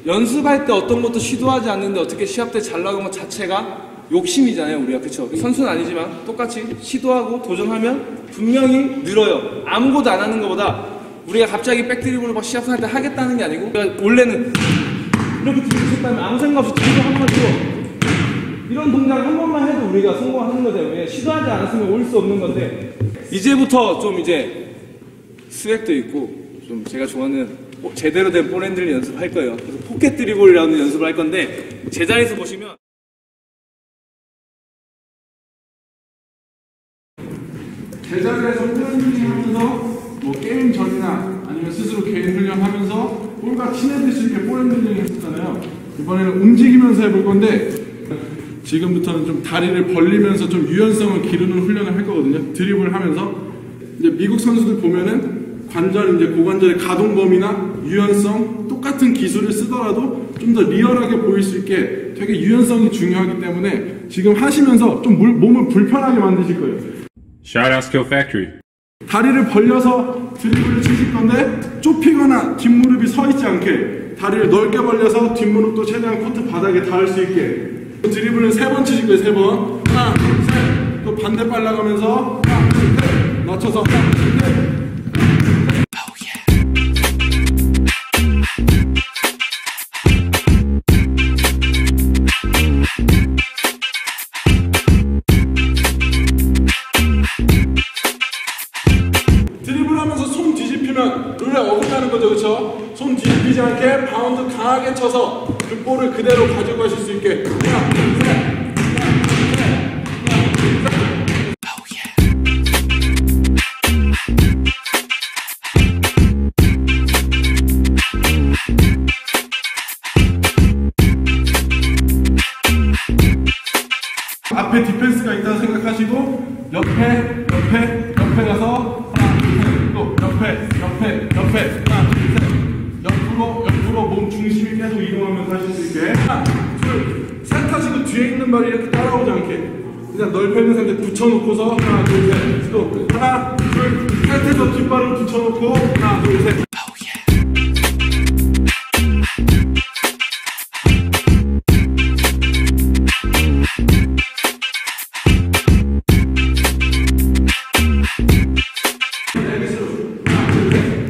연습할 때 어떤 것도 시도하지 않는데 어떻게 시합 때 잘 나가는 것 자체가 욕심이잖아요, 우리가. 그쵸? 선수는 아니지만 똑같이 시도하고 도전하면 분명히 늘어요. 아무것도 안 하는 것보다 우리가 갑자기 백드리블을 막 시합할 때 하겠다는 게 아니고, 그러니까 원래는 이렇게 드리블 쳤다면 아무 생각 없이 드리블 한 번만 치고 이런 동작 한 번만 해도 우리가 성공하는 거잖아요. 왜냐면 시도하지 않았으면 올 수 없는 건데, 이제부터 좀 이제 스웩도 있고 좀 제가 좋아하는 제대로 된 볼핸들을 연습할 거예요. 그래서 포켓 드리블이라는 연습을 할 건데, 제자리에서 보시면 제자리에서 훈련 하면서 뭐 게임 전이나 아니면 스스로 개인 훈련하면서 볼과 친해질 수 있게 볼 핸들링 했었잖아요. 이번에는 움직이면서 해볼 건데, 지금부터는 좀 다리를 벌리면서 좀 유연성을 기르는 훈련을 할 거거든요. 드리블 하면서. 이제 미국 선수들 보면은 관절, 이제 고관절의 가동 범위나 유연성, 똑같은 기술을 쓰더라도 좀 더 리얼하게 보일 수 있게 되게 유연성이 중요하기 때문에 지금 하시면서 좀 몸을 불편하게 만드실 거예요. Shout out Skill Factory. 다리를 벌려서 드리블을 치실 건데, 좁히거나 뒷무릎이 서 있지 않게 다리를 넓게 벌려서 뒷무릎도 최대한 코트 바닥에 닿을 수 있게. 드리블은 3번 치실 거예요. 3번. 하나, 둘, 셋. 또 반대 빨라가면서 하나, 둘, 셋. 낮춰서 하나, 둘, 셋. 드리블하면서 손 뒤집히면 룰에 어긋나는 거죠, 그렇죠? 손 뒤집히지 않게 바운드 강하게 쳐서 그 볼을 그대로 가지고 가실 수 있게. 하나, 둘, 셋. 앞에 디펜스가 있다고 생각하시고 옆에 가서 하나, 둘, 셋. 또 옆에 하나, 둘, 셋. 옆으로 몸 중심이 계속 이동하면서 하실 수 있게. 하나, 둘, 셋 하시고 뒤에 있는 발이 이렇게 따라오지 않게 그냥 넓혀 있는 상태 붙여놓고서 하나, 둘, 셋. 또 하나, 둘, 셋 해서 뒷발을 붙여놓고 하나, 둘, 셋.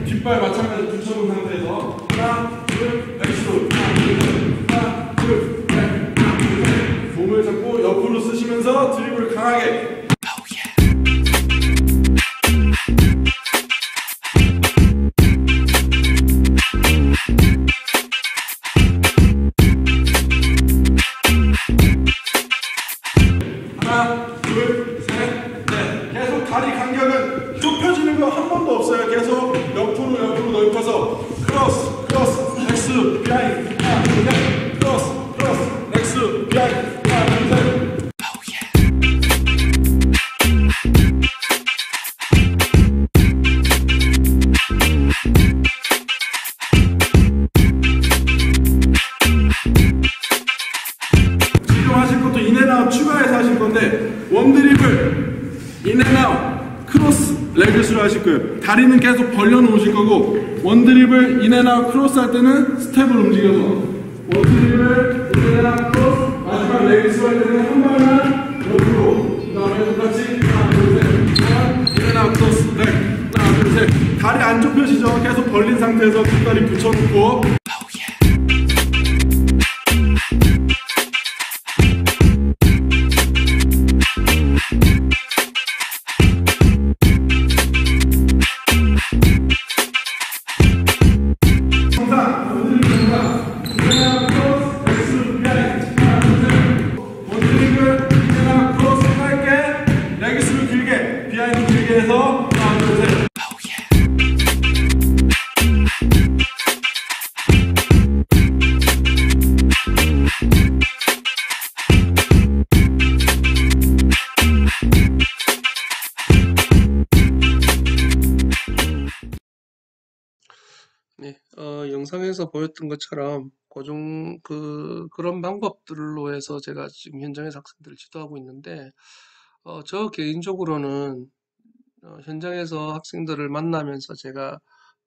뒷발 마찬가지로 붙여놓은 상태에서 하나, 둘, 엑스로 하나, 둘, 셋. 하나, 둘, 셋. 몸을 잡고 옆으로 쓰시면서 드리블을 강하게. 하나, 둘, 셋, 넷. 계속 다리 간격은 좁혀지는 거 한 번도 없어요. 계속 옆으로 넓혀서 크로스, 엑스, 비하인드, 하나, 둘, 셋, 크로스. 크로스 레그스로 하실 거예요. 다리는 계속 벌려놓으실 거고 원드립을 인앤아웃 크로스 할 때는 스텝을 움직여서 원드립을 인앤아웃 크로스 마지막 레그스로 할 때는 한 발만 옆으로 그 다음에 똑같이 하나 둘셋 인앤아웃 크로스 leg 하나 둘셋 다리 안쪽 펴시죠. 계속 벌린 상태에서 뒷다리 붙여놓고 네, 영상에서 보였던 것처럼 그런 방법들로 해서 제가 지금 현장에서 학생들을 지도하고 있는데, 저 개인적으로는 현장에서 학생들을 만나면서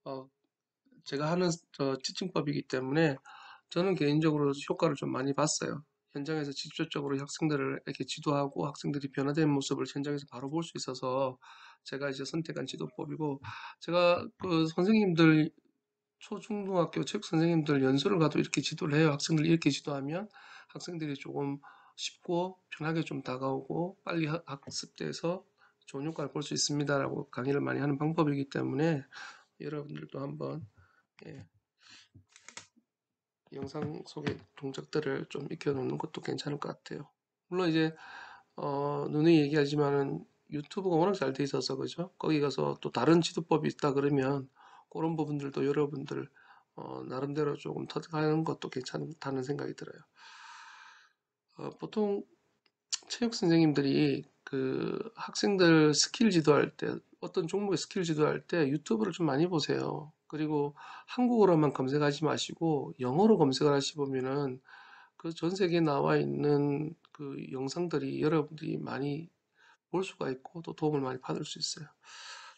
어, 제가 하는 티칭법이기 때문에 저는 개인적으로 효과를 좀 많이 봤어요. 현장에서 직접적으로 학생들을 이렇게 지도하고 학생들이 변화된 모습을 현장에서 바로 볼 수 있어서 제가 이제 선택한 지도법이고, 제가 그 선생님들 초중등학교 체육 선생님들 연수를 가도 이렇게 지도를 해요. 학생들 이렇게 지도하면 학생들이 조금 쉽고 편하게 좀 다가오고 빨리 학습돼서 좋은 효과를 볼 수 있습니다라고 강의를 많이 하는 방법이기 때문에 여러분들도 한번 예, 영상 속의 동작들을 좀 익혀놓는 것도 괜찮을 것 같아요. 물론 이제 누누이 얘기하지만은 유튜브가 워낙 잘 돼 있어서 그죠? 거기 가서 또 다른 지도법이 있다 그러면 그런 부분들도 여러분들 나름대로 조금 터득하는 것도 괜찮다는 생각이 들어요. 보통 체육 선생님들이 그 학생들 스킬 지도할 때 어떤 종목의 스킬 지도할 때 유튜브를 좀 많이 보세요. 그리고 한국어로만 검색하지 마시고 영어로 검색을 하시면은 그 전 세계에 나와 있는 그 영상들이 여러분들이 많이 볼 수가 있고 또 도움을 많이 받을 수 있어요.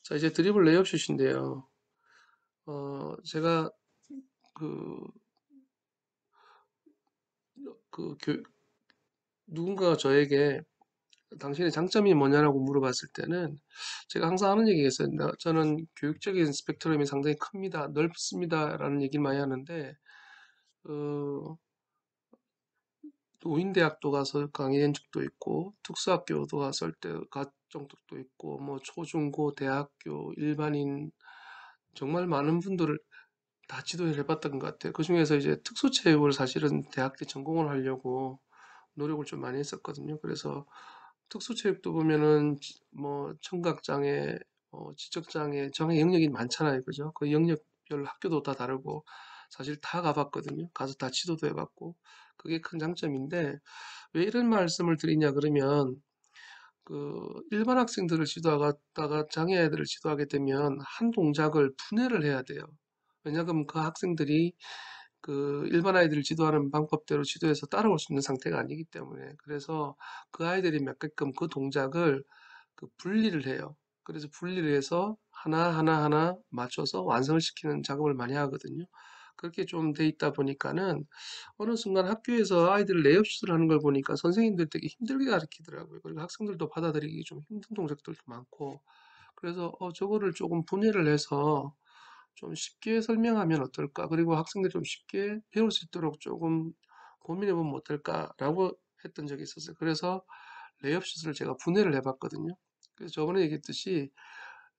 자, 이제 드리블 레이업 슛인데요. 제가 그, 누군가가 저에게 당신의 장점이 뭐냐라고 물어봤을 때는 제가 항상 하는 얘기가 있어요. 저는 교육적인 스펙트럼이 상당히 큽니다. 넓습니다. 라는 얘기를 많이 하는데, 어, 노인대학도 가서 강의한 적도 있고, 특수학교도 갔을 때 갔던 적도 있고, 뭐 초중고, 대학교, 일반인, 정말 많은 분들을 다 지도를 해봤던 것 같아요. 그 중에서 이제 특수체육을 사실은 대학 때 전공을 하려고 노력을 좀 많이 했었거든요. 그래서 특수체육도 보면은 뭐 청각장애, 지적장애, 장애 영역이 많잖아요. 그죠? 그 영역별 학교도 다 다르고 사실 다 가봤거든요. 가서 다 지도도 해봤고 그게 큰 장점인데 왜 이런 말씀을 드리냐 그러면 그 일반 학생들을 지도하다가 장애아이들을 지도하게 되면 한 동작을 분해를 해야 돼요. 왜냐하면 그 학생들이 그 일반 아이들을 지도하는 방법대로 지도해서 따라올 수 있는 상태가 아니기 때문에 그래서 그 아이들이 맞게끔 그 동작을 그 분리를 해요. 그래서 분리를 해서 하나 맞춰서 완성을 시키는 작업을 많이 하거든요. 그렇게 좀 돼 있다 보니까는 어느 순간 학교에서 아이들 레이업슛을 하는 걸 보니까 선생님들 되게 힘들게 가르치더라고요. 그리고 학생들도 받아들이기 좀 힘든 동작들도 많고 그래서 저거를 조금 분해를 해서 좀 쉽게 설명하면 어떨까? 그리고 학생들이 좀 쉽게 배울 수 있도록 조금 고민해 보면 어떨까라고 했던 적이 있었어요. 그래서 레이업 슛을 제가 분해를 해봤거든요. 그래서 저번에 얘기했듯이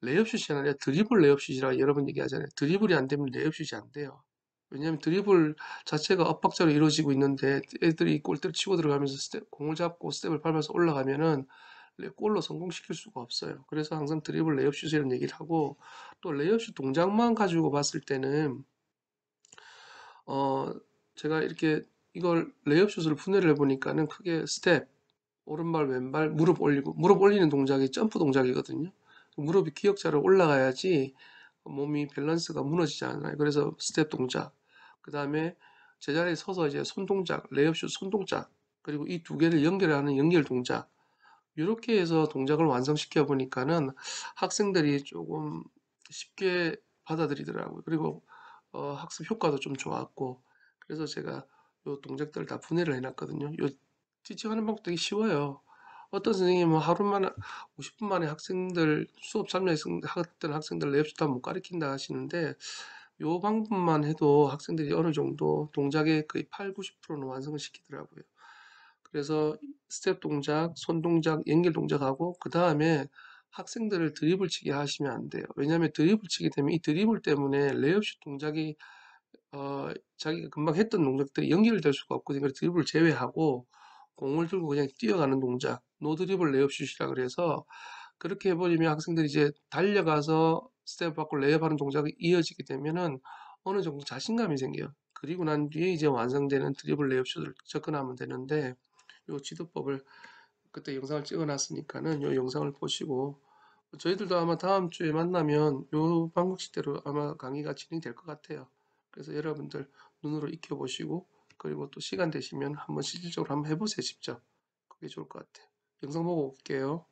레이업 슛이 아니라 드리블 레이업 슛이라고 여러 번 얘기하잖아요. 드리블이 안 되면 레이업 슛이 안 돼요. 왜냐하면 드리블 자체가 엇박자로 이루어지고 있는데 애들이 골대를 치고 들어가면서 공을 잡고 스텝을 밟아서 올라가면은 골로 성공시킬 수가 없어요. 그래서 항상 드리블 레이업 슛이라는 얘기를 하고 또 레이업 슛 동작만 가지고 봤을 때는 어 제가 이렇게 이걸 레이업 슛을 분해를 해보니까는 크게 스텝, 오른발, 왼발, 무릎 올리고 무릎 올리는 동작이 점프 동작이거든요. 무릎이 기역자로 올라가야지 몸이 밸런스가 무너지지 않아요. 그래서 스텝 동작, 그 다음에 제자리에 서서 이제 손 동작, 레이업 슛 손 동작, 그리고 이 두 개를 연결하는 연결 동작, 이렇게 해서 동작을 완성시켜 보니까는 학생들이 조금 쉽게 받아들이더라고요. 그리고 학습 효과도 좀 좋았고, 그래서 제가 요 동작들을 다 분해를 해놨거든요. 요 티칭하는 방법 되게 쉬워요. 어떤 선생님은 하루 만에 50분 만에 학생들 수업 참여해서 하던 학생들 레이아웃 다 못 가르친다 하시는데, 요 방법만 해도 학생들이 어느 정도 동작의 거의 8, 90%는 완성을 시키더라고요. 그래서 스텝 동작, 손 동작, 연결 동작하고 그 다음에 학생들을 드리블 치게 하시면 안 돼요. 왜냐하면 드리블 치게 되면 이 드리블 때문에 레이업슛 동작이 자기가 금방 했던 동작들이 연결될 수가 없거든요. 그래서 드리블을 제외하고 공을 들고 그냥 뛰어가는 동작, 노 드리블 레이업슛이라 그래서 그렇게 해버리면 학생들이 이제 달려가서 스텝 받고 레이업하는 동작이 이어지게 되면은 어느 정도 자신감이 생겨요. 그리고 난 뒤에 이제 완성되는 드리블 레이업슛을 접근하면 되는데, 요 지도법을 그때 영상을 찍어 놨으니까는 요 영상을 보시고, 저희들도 아마 다음 주에 만나면 요 방법식대로 아마 강의가 진행될 것 같아요. 그래서 여러분들 눈으로 익혀보시고, 그리고 또 시간 되시면 한번 실질적으로 한번 해보세요. 직접. 그게 좋을 것 같아요. 영상 보고 올게요.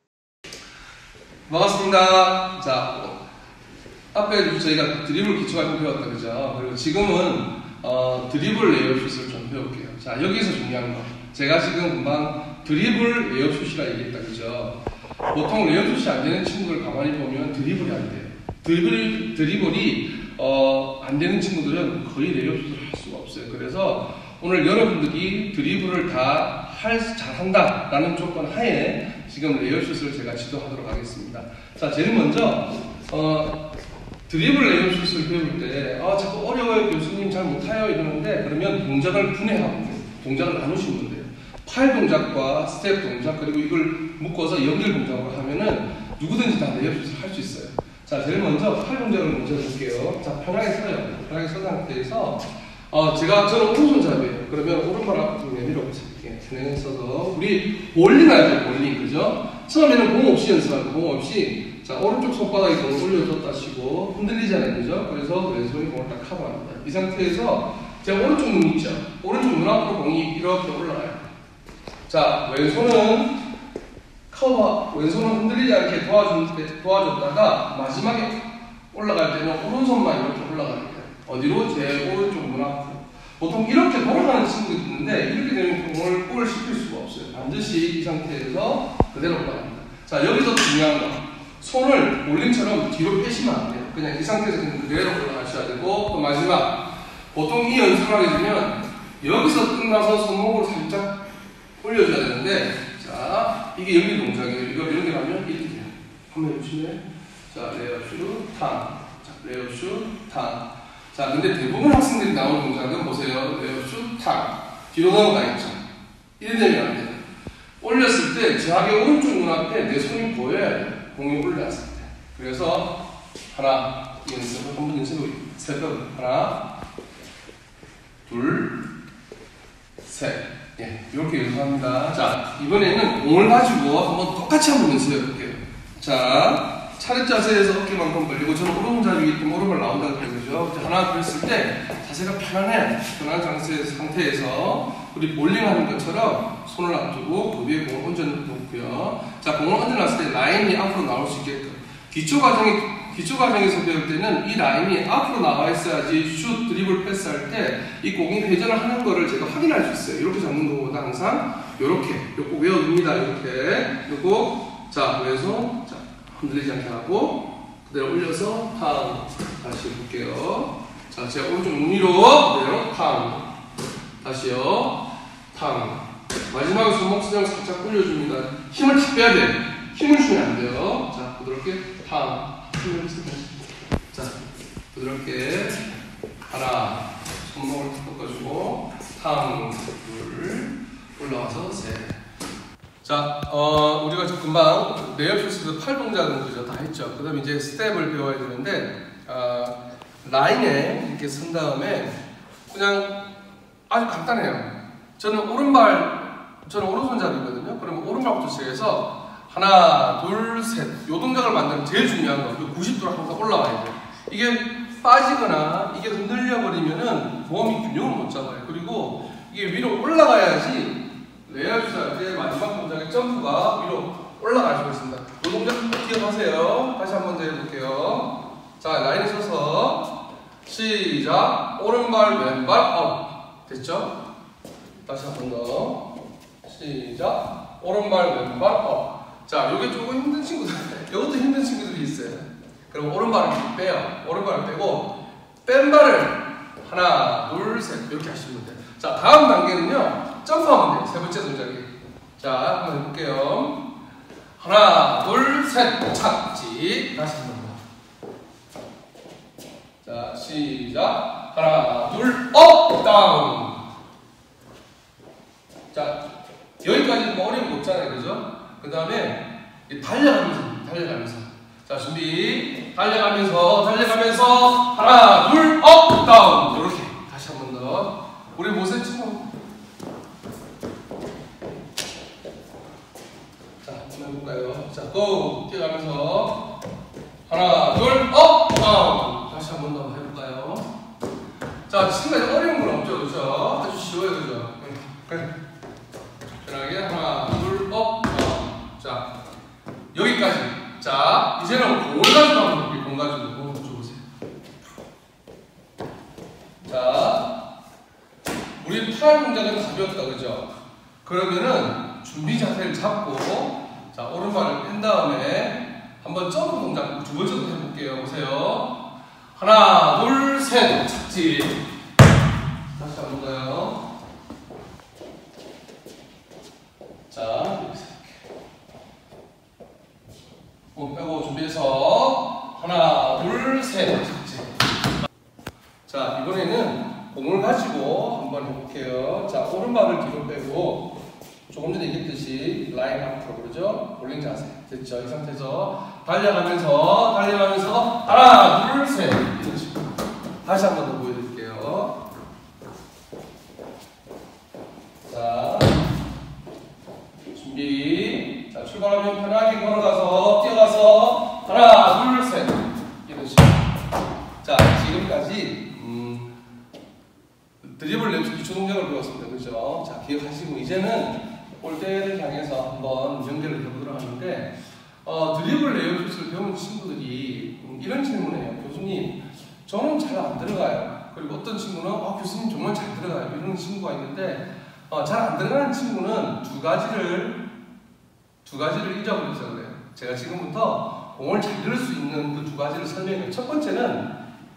반갑습니다. 자, 앞에 저희가 드리블 기초가 좀 배웠다, 그죠? 그리고 지금은 드리블 레이업슛을 좀 배울게요. 자, 여기서 중요한 거. 제가 지금 금방 드리블 레이업슛이라 얘기했다, 그죠? 보통 레이업슛이 안 되는 친구들 가만히 보면 드리블이 안 돼요. 드리블이 안 되는 친구들은 거의 레이업슛을 할 수가 없어요. 그래서 오늘 여러분들이 드리블을 다 잘한다라는 조건 하에 지금 레이업슛을 제가 지도하도록 하겠습니다. 자, 제일 먼저 드리블 레이업슛을 배울 때 자꾸 어려워요, 교수님 잘 못해요 이러는데, 그러면 동작을 분해하고 동작을 나누시면 돼요. 팔 동작과 스텝 동작, 그리고 이걸 묶어서 연결 동작으로 하면은 누구든지 다 레이업슛을 할 수 있어요. 자, 제일 먼저 팔 동작을 먼저 볼게요. 자, 편하게 서요. 편하게 선 상태에서 저는 오른손잡이에요. 그러면 오른발 앞으로 좀 내밀어 보세요. 편하게 서서 우리 볼링 알죠? 볼링, 그죠? 처음에는 공 없이 연습하고, 공 없이, 자, 오른쪽 손바닥에 공을 올려줬다 치고 흔들리잖아요, 그죠? 그래서 왼손이 공을 딱 커버합니다. 이 상태에서 제가 오른쪽 눈 있죠? 오른쪽 눈 앞으로 공이 이렇게 올라가요. 자, 왼손은 흔들리지 않게 도와줬다가 마지막에 올라갈 때는 오른손만 이렇게 올라가는 거예요. 어디로? 제 오른쪽 눈 앞으로. 보통 이렇게 돌아가는 친구들이 있는데, 이렇게 되면 공을 볼을 시킬 수가 없어요. 반드시 이 상태에서 그대로 올라갑니다. 자, 여기서 중요한 거. 손을 볼링처럼 뒤로 빼시면 안 돼요. 그냥 이 상태에서 그대로 올라가셔야 되고, 또 마지막. 보통 이 연습을 하게 되면 여기서 끝나서 손목으로 살짝 올려줘야 되는데, 자, 이게 연결 동작이에요. 이거 연결하면 이렇게 돼요. 한번 해보실래요? 자, 레이업슛, 탕. 자, 레이업슛, 탕. 자, 근데 대부분 학생들이 나오는 동작은 보세요. 레이업슛, 탕. 뒤로 넘어가 있죠. 이래 되면 안 돼요. 올렸을 때 저하게 오른쪽 눈앞에 내 손이 보여야 돼요. 공이 올라왔을 때. 그래서 하나, 한번 연습해 세 번. 하나, 둘, 셋. 예, 이렇게 연습합니다. 자, 이번에는 공을 가지고 한번 똑같이 한번 연습해 볼게요. 자, 차렷 자세에서 어깨만큼 벌리고, 저는 오른손잡이기 때문에 오른발 나온다고 그러죠. 하나 그랬을 때 자세가 편안한 상태에서 우리 볼링 하는 것처럼 손을 앞두고 그 위에 공을 얹어놓고요. 자, 공을 얹어놨을 때 라인이 앞으로 나올 수 있게끔. 기초 과정에서 배울 때는 이 라인이 앞으로 나와 있어야지 슛, 드리블, 패스할 때 이 공이 회전을 하는 거를 제가 확인할 수 있어요. 이렇게 잡는 것보다 항상 이렇게 꼭 외워둡니다. 이렇게. 그리고 자, 왼손 자, 흔들리지 않게 하고 그대로 올려서 탕. 다시 해볼게요. 자, 제가 오른쪽 눈 위로 그대로 탕. 다시요. 탕. 마지막에 손목 수정 살짝 올려줍니다. 힘을 다 빼야 돼요. 힘을 주면 안 돼요. 자, 부드럽게 탕. 자, 부드럽게 하나, 손목을 탁 꺾어주고 탕, 둘, 올라와서 셋. 자, 우리가 좀 금방 레이업슛에서 팔 동작은 그죠? 다 했죠. 그 다음에 이제 스텝을 배워야 되는데, 라인에 이렇게 선 다음에 그냥 아주 간단해요. 저는 오른손잡이거든요. 그러면 오른발부터 시작해서 하나, 둘, 셋. 요 동작을 만드는 제일 중요한 거. 90도로 항상 올라와야 돼요. 이게 빠지거나 이게 흔들려버리면은 몸이 균형을 못 잡아요. 그리고 이게 위로 올라가야지 레이업슛 할 때 마지막 동작의 점프가 위로 올라가시고 있습니다. 이 동작 기억하세요. 다시 한 번 더 해볼게요. 자, 라인에 서서 시작. 오른발 왼발 업. 됐죠? 다시 한 번 더. 시작. 오른발 왼발 업. 자, 요게 조금 힘든 친구들, 이것도 힘든 친구들이 있어요. 그럼 오른발을 빼요. 오른발을 빼고 뺀 발을 하나, 둘, 셋 이렇게 하시면 돼요. 자, 다음 단계는요. 점프하면 돼요. 세 번째 동작이. 자, 한번 해볼게요. 하나, 둘, 셋, 착지. 다시 한 번 더. 자, 시작. 하나, 둘, 업, 다운. 자, 여기까지 뭐 어려운 거 없잖아요, 그죠? 그 다음에 달려가면서. 자, 준비. 달려가면서 하나, 둘, 업, 다운. 이렇게 다시 한 번 더. 우리 모세 친구. 자, 한번 해볼까요? 자, 고! 뛰어가면서 하나, 둘, 업, 다운. 다시 한 번 더 해볼까요? 자, 지금까지 어려운 건 없죠, 그죠? 아주 쉬워요, 그죠? 그래. 편하게 하나, 둘, 업, 다운. 자, 여기까지. 자, 이제는 공을 가지고 한번 공 가지고 공 줘보세요. 자, 우리 팔 동작은 가볍다, 그죠? 그러면은 준비 자세를 잡고, 자, 오른발을 뺀 다음에 한번 점프 동작 두 번째도 해볼게요. 보세요. 하나, 둘, 셋, 착지. 다시 한번 더요. 자, 이렇게 공 빼고 준비해서 하나, 둘, 셋, 착지. 자, 이번에는 공을 가지고 한번 해볼게요. 자, 오른발을 뒤로 빼고 조금 전에 얘기했듯이 라인 앞으로, 그러죠? 볼링 자세. 됐죠? 이 상태에서 달려가면서 하나, 둘, 셋. 이런 식으로. 다시 한 번 더 보여드릴게요. 자, 준비. 자, 출발하면 편하게 걸어가서 뛰어가서 하나, 둘, 셋. 이런 식으로. 자, 지금까지 드리블 랩 기초 동작을 배웠습니다. 그죠? 자, 기억하시고 이제는 골대를 향해서 한번 연결을 해보도록 하는데, 드리블 레이아웃을 배운 친구들이 이런 질문을 해요. 교수님, 저는 잘 안 들어가요. 그리고 어떤 친구는 교수님 정말 잘 들어가요. 이런 친구가 있는데, 잘 안 들어가는 친구는 두 가지를 잊어버려서 그래요. 제가 지금부터 공을 잘 들을 수 있는 그 두 가지를 설명해요. 첫 번째는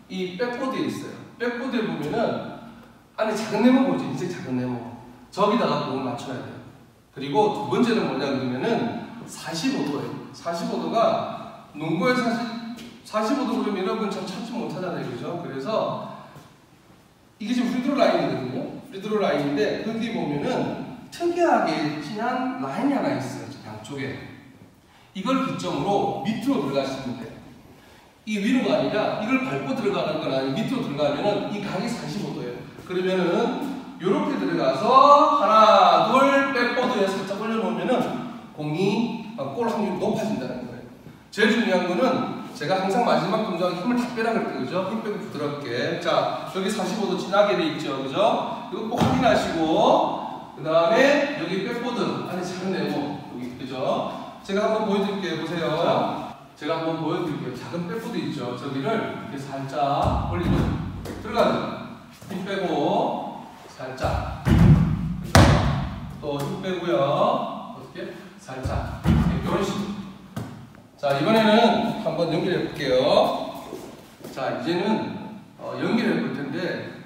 이 백보드에 있어요. 백보드에 보면은 안에 작은 네모 보이죠? 인생 작은 네모. 저기다가 공을 맞춰야 돼요. 그리고 두 번째는 뭐냐 그러면은 45도예요. 45도가 농구에서 사실 45도 그러면 여러분 참 찾지 못하잖아요. 그죠? 그래서 이게 지금 프리드로 라인이거든요. 프리드로 라인인데 거기 보면은 특이하게 진한 라인이 하나 있어요. 양쪽에. 이걸 기점으로 밑으로 들어가시면 돼요. 이 위로가 아니라 이걸 밟고 들어가는 건 아니고 밑으로 들어가면은 이 각이 45도예요. 그러면은 이렇게 들어가서 하나, 둘, 백보드에 살짝 올려놓으면은 공이 골 확률이 높아진다는 거예요. 제일 중요한 거는 제가 항상 마지막 동작에 힘을 다 빼라 그랬죠, 그죠? 힘 빼고 부드럽게. 자, 여기 45도 진하게 돼 있죠, 그죠? 이거 꼭 확인하시고, 그 다음에 여기 백보드 안에 작은 네모 여기, 그죠? 제가 한번 보여드릴게요, 보세요. 제가 한번 보여드릴게요. 작은 백보드 있죠? 저기를 이렇게 살짝 올리고 들어가죠. 힘 빼고 살짝. 또 힘 빼고요. 어떻게? 살짝. 이런 식으로. 자, 이번에는 한번 연결해 볼게요. 자, 이제는 연결해 볼 텐데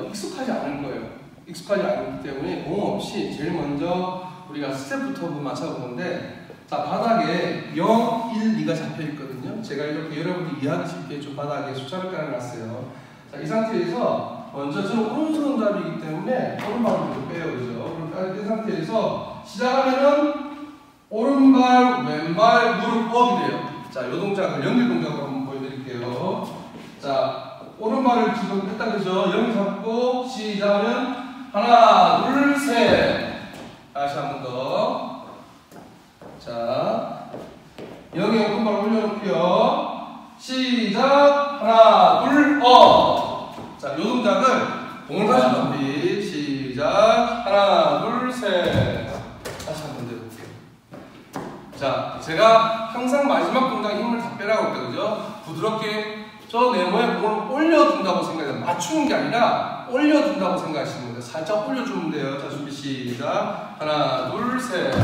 익숙하지 않을 거예요. 익숙하지 않기 때문에 공 없이 제일 먼저 우리가 스텝부터 한번 맞춰보는데, 자, 바닥에 0, 1, 2가 잡혀 있거든요. 제가 이렇게 여러분이 이해하기 쉽게 좀 바닥에 숫자를 깔아놨어요. 자, 이 상태에서 먼저 저는 오른손잡이기 때문에 오른발을 좀 빼요, 그죠? 그럼 이 상태에서 시작하면은 오른발, 왼발, 무릎 업이 돼요. 자, 이 동작을 연결 동작으로 한번 보여드릴게요. 자, 오른발을 지금 했다, 그죠? 여기 잡고 시작하면 하나, 둘, 셋. 다시 한 번 더. 자, 여기 오른발 올려놓고요. 시작. 하나, 둘, 업. 자, 이 동작을 공을 가지고 준비. 시작. 하나, 둘, 셋. 다시 한 번 해볼게요. 부드럽게 저 네모에 공을 올려준다고 생각해요. 맞추는 게 아니라 올려준다고 생각하시는 거예요. 살짝 올려주면 돼요. 자, 준비 시작. 하나, 둘, 셋. 자,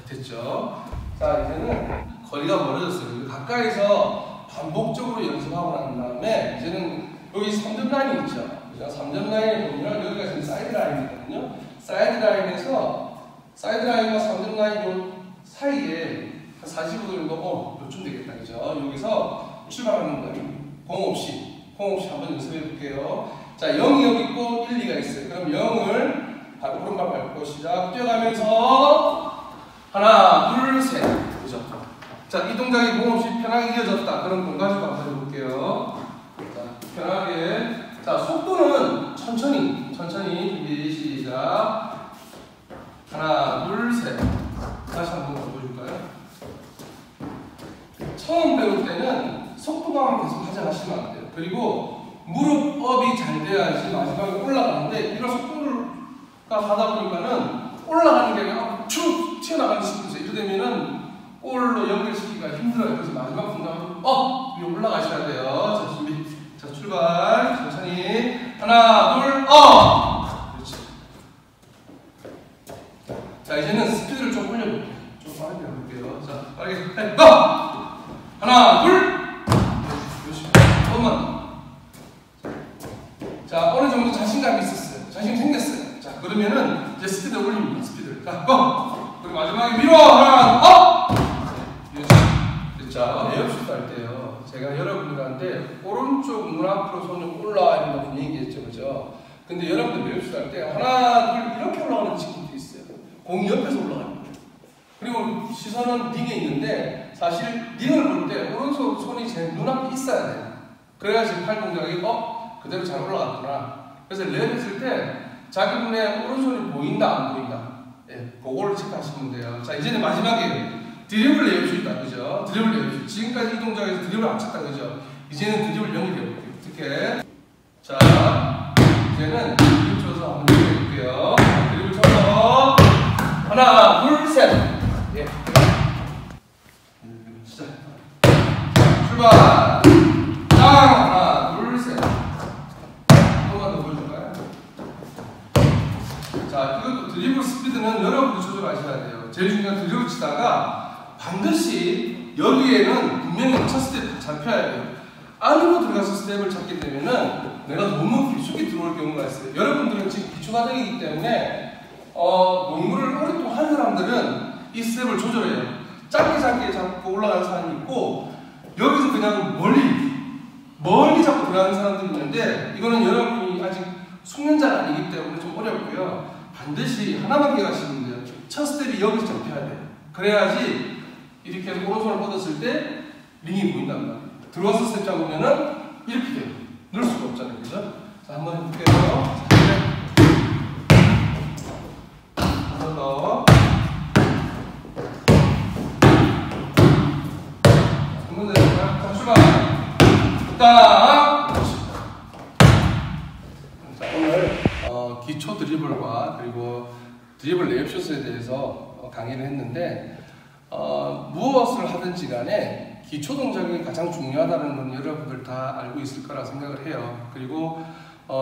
됐죠? 자, 이제는 거리가 멀어졌어요. 가까이서 반복적으로 연습하고 난 다음에 이제는 여기 3점 라인이 있죠. 그죠? 3점 라인에 보면 여기가 지금 사이드 라인이거든요. 사이드 라인에서 사이드 라인과 3점 라인 요 사이에 한 45도 정도, 요쯤 되겠다. 그죠? 여기서 출발하는 거예요. 공 없이 한번 연습해 볼게요. 자, 0이 여기 있고 1, 2가 있어요. 그럼 0을 오른발 밟고 시작. 뛰어가면서 하나, 둘, 셋. 그죠? 자, 이 동작이 공 없이 편하게 이어졌다. 그럼 공 가지고 한번 해볼게요. 자, 편하게. 자, 속도는 천천히 준비 시작. 하나, 둘, 셋. 다시 한번 보여줄까요? 처음 배울 때는 속도감을 계속 가져가시면 안 돼요. 그리고 무릎업이 잘 돼야지 마지막에 올라가는데 이런 속도를 하다 보니까는 올라가는 게 아니라 쭉 튀어나가는 시기죠. 이러되면은 골로 연결시키기가 힘들어요. 그래서 마지막 순간 위로 올라가셔야 돼요. 자, 준비. 자, 출발. 천천히. 하나, 둘, 그렇지. 자, 이제는 스피드를 좀 올려볼게요. 좀 빠르게 해볼게요. 자, 빠르게. 하나, 둘. 그렇지. 조금만 더. 자, 어느 정도 자신감이 있었어요. 자신 생겼어요. 자, 그러면은 이제 스피드 올립니다. 스피드를. 자, 그리고 마지막에 위로 하나, 자, 에어슛 할 때요. 제가 여러분들한테 오른쪽 눈 앞으로 손을 올라와야 된다고 얘기했죠, 그죠? 근데 여러분들 에어슛 할 때 하나, 둘 이렇게 올라가는 친구도 있어요. 공이 옆에서 올라가는 거예요. 그리고 시선은 링에 있는데 사실 링을 볼 때 오른손 손이 제 눈앞에 있어야 돼요. 그래야지 팔 동작이 그대로 잘 올라갔구나. 그래서 랩 했을 때 자기 눈에 오른손이 보인다 안 보인다. 예, 그거를 체크하시면 돼요. 자, 이제는 마지막에 드리블 레이업슛이다, 그죠? 드리블 레이업슛. 지금까지 이 동작에서 드리블 안 쳤다, 그죠? 이제는 드리블 연결해볼게요. 어떻게? 자, 이제는 드리블 쳐서 한번 연결해볼게요. 드리블 쳐서 하나, 둘, 셋. 예. 시작. 출발. 하나, 둘, 셋. 한 번만 더 보여줄까요? 자, 이것도 드리블 스피드는 여러분도 조절하셔야 돼요. 제일 중요한 드리블 치다가 반드시 여기에는 분명히 첫 스텝 잡혀야 돼요. 안으로 들어가서 스텝을 잡게 되면은 내가 너무 깊숙이 들어올 경우가 있어요. 여러분들은 지금 기초과정이기 때문에 농구를 오랫동안 한 사람들은 이 스텝을 조절해요. 짧게 잡고 올라가는 사람이 있고 여기서 그냥 멀리 잡고 들어가는 사람들이 있는데 이거는 여러분이 아직 숙련자가 아니기 때문에 좀 어렵고요. 반드시 하나만 기억하시면 돼요. 첫 스텝이 여기서 잡혀야 돼요. 그래야지 이렇게 해서 오른손을 뻗었을 때 링이 보인단 말이에요. 들어와서 스텝 잡으면은 이렇게 돼요. 넣을 수가 없잖아요. 그죠? 자, 한번 해볼게요. 한 번 더. 한 번 더 해볼까요? 자, 출발. 딱. 자, 오늘 기초 드리블과 그리고 드리블 레이업슛에 대해서 강의를 했는데 무엇을 하든지 간에 기초 동작이 가장 중요하다는 건 여러분들 다 알고 있을 거라 생각을 해요. 그리고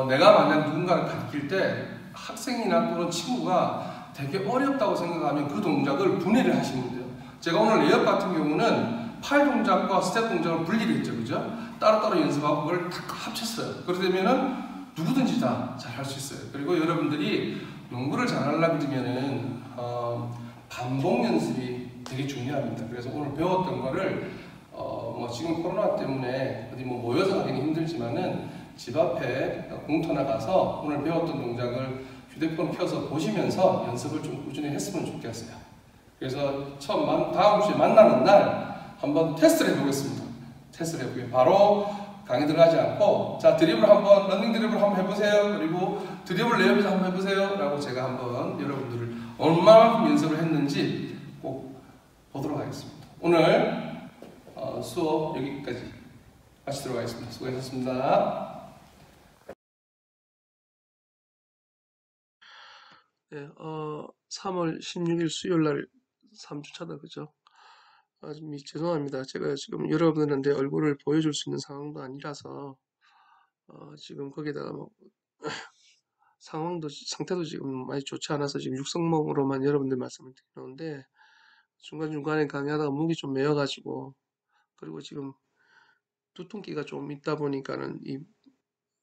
내가 만약 누군가를 가르칠 때 학생이나 또는 친구가 되게 어렵다고 생각하면 그 동작을 분해를 하시면 돼요. 제가 오늘 레이업 같은 경우는 팔 동작과 스텝 동작을 분리를 했죠. 그죠? 따로따로 연습하고 그걸 다 합쳤어요. 그렇게 되면은 누구든지 다 잘 할 수 있어요. 그리고 여러분들이 농구를 잘하려고 하면은 반복 연습이 되게 중요합니다. 그래서 오늘 배웠던 거를 지금 코로나 때문에 어디 모여서 하기는 힘들지만은 집 앞에 공터나 가서 오늘 배웠던 동작을 휴대폰 켜서 보시면서 연습을 좀 꾸준히 했으면 좋겠어요. 그래서 다음 주에 만나는 날 한번 테스트를 해보겠습니다. 테스트를 해보게요. 바로 강의 들어가지 않고 자, 드리블 한번 러닝 드리블 한번 해보세요. 그리고 드리블 레이업에서 한번 해보세요. 라고 제가 한번 여러분들을 얼마만큼 연습을 했는지 꼭 보도록 하겠습니다. 오늘 수업 여기까지 마치도록 하겠습니다. 수고하셨습니다. 네, 3월 16일 수요일 날 3주차다, 그죠? 좀 죄송합니다. 제가 지금 여러분들한테 얼굴을 보여줄 수 있는 상황도 아니라서 지금 거기다가 뭐 상태도 지금 많이 좋지 않아서 지금 육성목으로만 여러분들 말씀을 드리는데 중간중간에 강의하다가 목이 좀 메어가지고 그리고 지금 두통기가 좀 있다 보니까는 이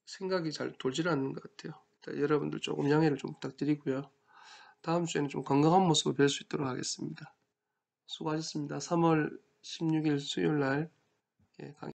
생각이 잘 돌질 않는 것 같아요. 여러분들 조금 양해를 좀 부탁드리고요. 다음 주에는 좀 건강한 모습을 뵐 수 있도록 하겠습니다. 수고하셨습니다. 3월 16일 수요일 날 강의